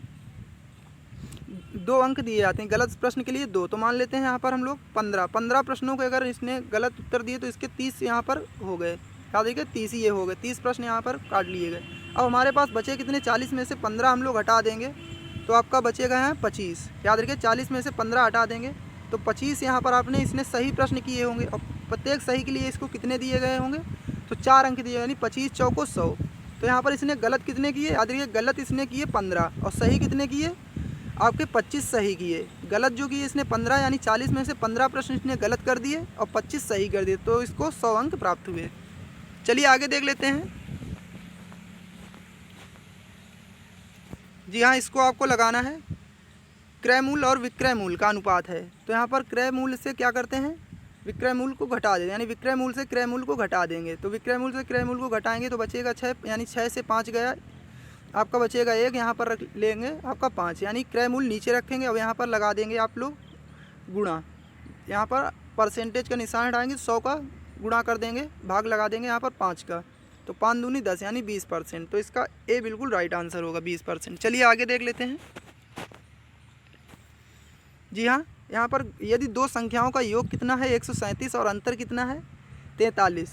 2 अंक दिए जाते हैं। गलत प्रश्न के लिए 2, तो मान लेते हैं यहाँ पर हम लोग 15 प्रश्नों के अगर इसने गलत उत्तर दिए तो इसके 30 यहाँ पर हो गए। याद रखिए 30 ही ये हो गए, 30 प्रश्न यहाँ पर काट लिए गए। अब हमारे पास बचे कितने, 40 में से 15 हम लोग हटा देंगे तो आपका बचेगा यहाँ 25। याद रखिए 40 में से 15 हटा देंगे तो 25 यहाँ पर आपने इसने सही प्रश्न किए होंगे। और प्रत्येक सही के लिए इसको कितने दिए गए होंगे, तो 4 अंक दिए, यानी 25 चौको 100। तो यहाँ पर इसने गलत कितने किए, याद रखिए गलत इसने किए 15 और सही कितने किए आपके 25 सही किए। गलत जो किए इसने 15, यानी 40 में से 15 प्रश्न इसने गलत कर दिए और 25 सही कर दिए, तो इसको 100 अंक प्राप्त हुए। चलिए आगे देख लेते हैं। जी हाँ, इसको आपको लगाना है क्रय मूल्य और विक्रय मूल्य का अनुपात है। तो यहाँ पर क्रय मूल्य से क्या करते हैं, विक्रय मूल्य को घटा देते, यानी विक्रय मूल्य से क्रय मूल्य को घटा देंगे। तो विक्रय मूल्य से क्रय मूल्य को घटाएंगे तो बचेगा 6, यानी 6 से 5 गया आपका बचेगा 1, यहाँ पर रख लेंगे आपका 5, यानी क्रय मूल्य नीचे रखेंगे। अब यहाँ पर लगा देंगे आप लोग गुणा, यहाँ पर परसेंटेज का निशान हटाएंगे, 100 का गुणा कर देंगे, भाग लगा देंगे यहाँ पर 5 का, तो 5 दूनी 10 यानी 20%। तो इसका ए बिल्कुल राइट आंसर होगा 20%। चलिए आगे देख लेते हैं। जी हाँ, यहाँ पर यदि 2 संख्याओं का योग कितना है 137 और अंतर कितना है 43,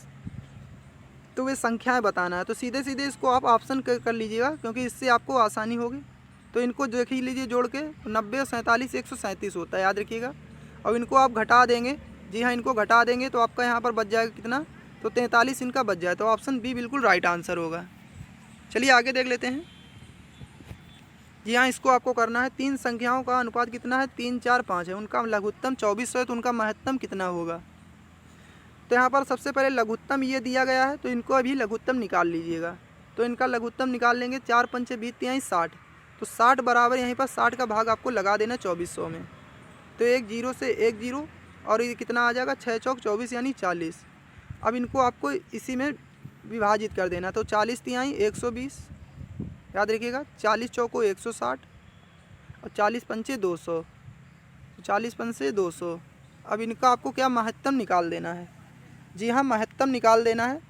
तो वे संख्याएं बताना है। तो सीधे सीधे इसको आप ऑप्शन कर लीजिएगा क्योंकि इससे आपको आसानी होगी। तो इनको देख ही लीजिए जोड़ के, 90 और 47 137 होता है, याद रखिएगा। और इनको आप घटा देंगे। जी हाँ, इनको घटा देंगे तो आपका यहाँ पर बच जाएगा कितना, तो 43 इनका बच जाए। तो ऑप्शन बी बिल्कुल राइट आंसर होगा। चलिए आगे देख लेते हैं। जी हाँ, इसको आपको करना है 3 संख्याओं का अनुपात कितना है 3, 4, 5 है, उनका लघुत्तम 2400 है, तो उनका महत्तम कितना होगा। तो यहाँ पर सबसे पहले लघुत्तम ये दिया गया है, तो इनको अभी लघुत्तम निकाल लीजिएगा। तो इनका लघुत्तम निकाल लेंगे, 4 पंचे 20 तिहाई 60, तो 60 बराबर यहीं पर 60 का भाग आपको लगा देना 2400 में। तो 1 0 से 1 0 और ये कितना आ जाएगा 6 चौक 24 यानी 40। अब इनको आपको इसी में विभाजित कर देना, तो 40 तिहाई 120, याद रखिएगा 40 चौको 160 और 40 पंचे 200, 40 पंचे 200। अब इनका आपको क्या महत्तम निकाल देना है। जी हाँ, महत्तम निकाल देना है।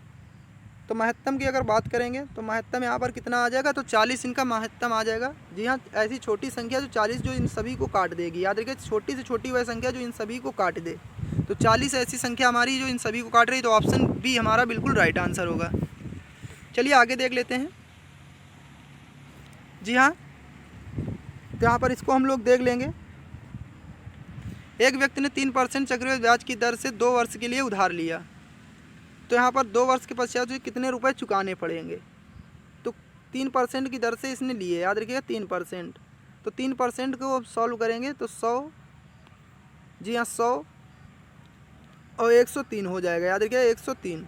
तो महत्तम की अगर बात करेंगे तो महत्तम यहाँ पर कितना आ जाएगा, तो 40 इनका महत्तम आ जाएगा। जी हाँ, ऐसी छोटी संख्या जो 40 जो इन सभी को काट देगी। याद रखिए छोटी से छोटी वह संख्या जो इन सभी को काट दे। तो 40 ऐसी संख्या हमारी जो इन सभी को काट रही, तो ऑप्शन बी हमारा बिल्कुल राइट आंसर होगा। चलिए आगे देख लेते हैं। जी हाँ, तो यहाँ पर इसको हम लोग देख लेंगे। एक व्यक्ति ने 3% चक्रवृद्धि ब्याज की दर से 2 वर्ष के लिए उधार लिया। तो यहाँ पर 2 वर्ष के पश्चात कितने रुपए चुकाने पड़ेंगे। तो 3% की दर से इसने लिए, याद रखिएगा 3%। तो 3% को सॉल्व करेंगे तो 100 जी हाँ 100 और 103 हो जाएगा, याद रखिए 103।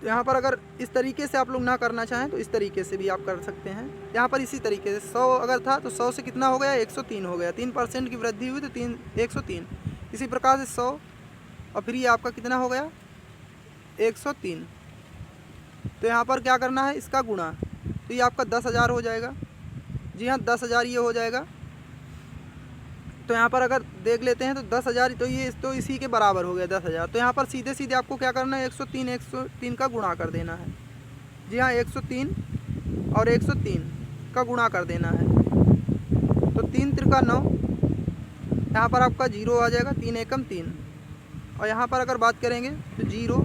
तो यहाँ पर अगर इस तरीके से आप लोग ना करना चाहें तो इस तरीके से भी आप कर सकते हैं। यहाँ पर इसी तरीके से 100 अगर था तो 100 से कितना हो गया, 103 हो गया, 3% की वृद्धि हुई तो 103। इसी प्रकार से 100 और फिर ये आपका कितना हो गया, 103। तो यहाँ पर क्या करना है, इसका गुणा, तो ये आपका 10,000 हो जाएगा। जी हाँ 10,000 ये हो जाएगा। तो यहाँ पर अगर देख लेते हैं तो 10,000 तो ये तो इसी के बराबर हो गया 10,000। तो यहाँ पर सीधे सीधे आपको क्या करना है, 103 का गुणा कर देना है। जी हाँ 103 और 103 का गुणा कर देना है। तो 3 त्रिका 9, यहाँ पर आपका 0 आ जाएगा, 3 एकम 3। और यहाँ पर अगर बात करेंगे तो 0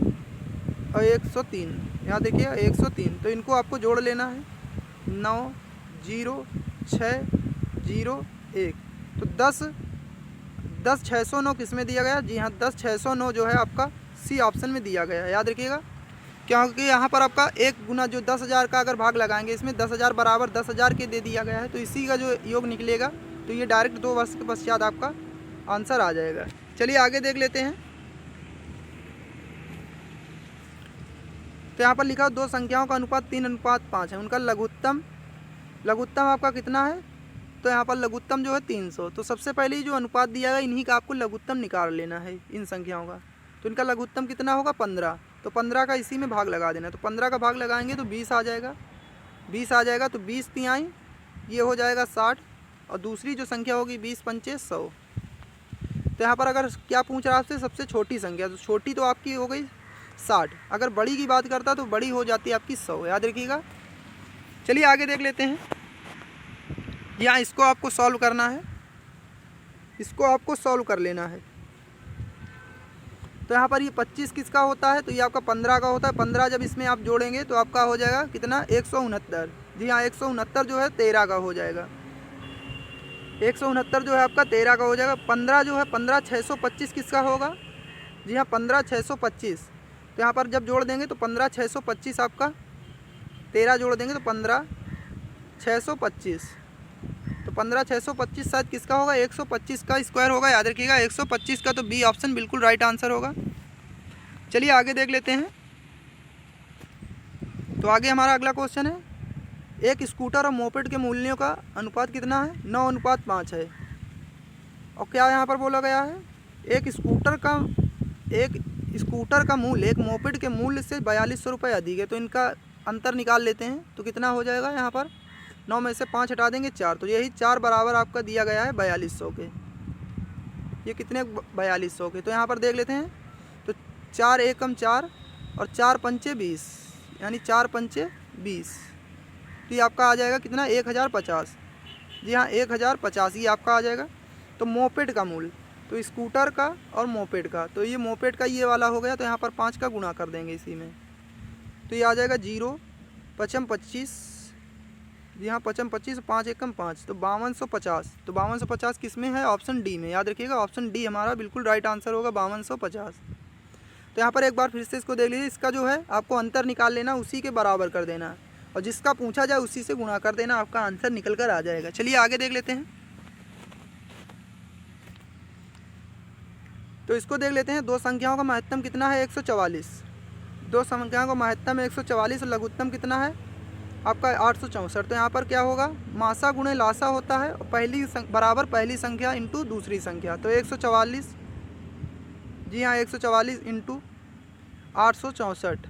और 103, यहाँ देखिए 103, तो इनको आपको जोड़ लेना है। 9 0 6 0 1, तो 10 609 किस में दिया गया, जी हाँ 10 609 जो है आपका सी ऑप्शन में दिया गया है, याद रखिएगा। क्योंकि यहाँ पर आपका एक गुना जो 10,000 का अगर भाग लगाएंगे इसमें 10,000 बराबर 10,000 के दे दिया गया है, तो इसी का जो योग निकलेगा तो ये डायरेक्ट 2 वर्ष के पश्चात आपका आंसर आ जाएगा। चलिए आगे देख लेते हैं। तो यहाँ पर लिखा 2 संख्याओं का अनुपात 3:5 है, उनका लघुत्तम आपका कितना है, तो यहाँ पर लघुत्तम जो है 300। तो सबसे पहले जो अनुपात दिया गया इन्हीं का आपको लघुत्तम निकाल लेना है इन संख्याओं का। तो इनका लघुत्तम कितना होगा, 15। तो 15 का इसी में भाग लगा देना। तो 15 का भाग लगाएंगे तो 20 आ जाएगा, 20 आ जाएगा। तो 20 तिहाई ये हो जाएगा 60, और दूसरी जो संख्या होगी 20 पंचे 100। तो यहाँ पर अगर क्या पूछ रहा है आपसे, सबसे छोटी संख्या, तो छोटी तो आपकी हो गई 60। अगर बड़ी की बात करता तो बड़ी हो जाती है आपकी 100, याद रखिएगा। चलिए आगे देख लेते हैं। यहाँ इसको आपको सॉल्व करना है, इसको आपको सॉल्व कर लेना है। तो यहाँ पर ये 25 किसका होता है, तो ये आपका 15 का होता है। 15 जब इसमें आप जोड़ेंगे तो आपका हो जाएगा कितना, 169। जी हाँ 169 जो है 13 का हो जाएगा, 169 जो है आपका 13 का हो जाएगा। 15 जो है 15 625 किसका होगा, जी हाँ 15 625। तो यहाँ पर जब जोड़ देंगे तो 15 625 आपका, 13 जोड़ देंगे तो 15 625। तो 15 625 शायद किसका होगा, 125 का स्क्वायर होगा, याद रखिएगा 125 का। तो बी ऑप्शन बिल्कुल राइट आंसर होगा। चलिए आगे देख लेते हैं। तो आगे हमारा अगला क्वेश्चन है, एक स्कूटर और मोपेड के मूल्यों का अनुपात कितना है, 9:5 है। और क्या यहाँ पर बोला गया है, एक स्कूटर का मूल्य एक मोपेड के मूल्य से 4200 रुपये अधिक है। तो इनका अंतर निकाल लेते हैं। तो कितना हो जाएगा, यहाँ पर 9 में से 5 हटा देंगे 4, तो यही 4 बराबर आपका दिया गया है 4200 के। ये कितने 4200 के। तो यहाँ पर देख लेते हैं। तो 4 एकम 4 और 4 पंचे 20, यानी 4 पंचे 20। तो ये आपका आ जाएगा कितना, 1050। जी हाँ 1050 ये आपका आ जाएगा। तो मोपेड का मूल्य, तो स्कूटर का और मोपेड का, तो ये मोपेड का ये वाला हो गया। तो यहाँ पर 5 का गुणा कर देंगे इसी में। तो ये आ जाएगा 0 5 25। जी हाँ 5 25, 5 एकम 5, तो 5250। तो 5250 किस में है, ऑप्शन डी में, याद रखिएगा ऑप्शन डी हमारा बिल्कुल राइट आंसर होगा, 5250। तो यहाँ पर एक बार फिर से इसको देख लीजिए। इसका जो है आपको अंतर निकाल लेना, उसी के बराबर कर देना, और जिसका पूछा जाए उसी से गुणा कर देना, आपका आंसर निकल कर आ जाएगा। चलिए आगे देख लेते हैं। तो इसको देख लेते हैं। 2 संख्याओं का महत्तम कितना है, 144। 2 संख्याओं का महत्तम 144 और लघुत्तम कितना है आपका 864। तो यहाँ पर क्या होगा, मासा गुणे लासा होता है, और बराबर पहली संख्या इंटू दूसरी संख्या। तो 144, जी हाँ 144 इंटू 864,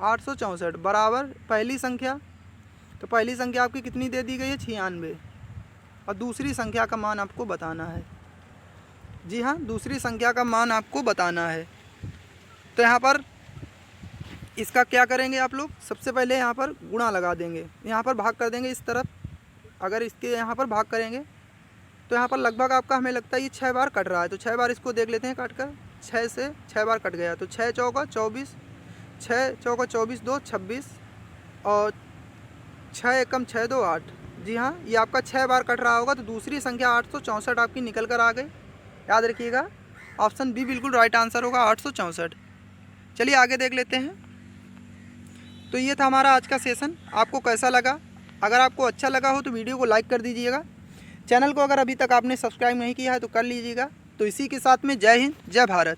864 बराबर पहली संख्या। तो पहली संख्या आपकी कितनी दे दी गई है, 96, और दूसरी संख्या का मान आपको बताना है। जी हाँ दूसरी संख्या का मान आपको बताना है। तो यहाँ पर इसका क्या करेंगे आप लोग, सबसे पहले यहाँ पर गुणा लगा देंगे, यहाँ पर भाग कर देंगे इस तरफ। अगर इसके यहाँ पर भाग करेंगे तो यहाँ पर लगभग आपका हमें लगता है ये 6 बार कट रहा है। तो 6 बार इसको देख लेते हैं काट कर। 6 से 6 बार कट गया, तो 6 चौका 24, 6 चौका 24, 2 26, और 6 एकम 6 2 8। जी हाँ ये आपका 6 बार कट रहा होगा। तो दूसरी संख्या 864 आपकी निकल कर आ गई, याद रखिएगा ऑप्शन बी बिल्कुल राइट आंसर होगा, 864। चलिए आगे देख लेते हैं। तो ये था हमारा आज का सेशन। आपको कैसा लगा, अगर आपको अच्छा लगा हो तो वीडियो को लाइक कर दीजिएगा। चैनल को अगर अभी तक आपने सब्सक्राइब नहीं किया है तो कर लीजिएगा। तो इसी के साथ में जय हिंद, जय भारत।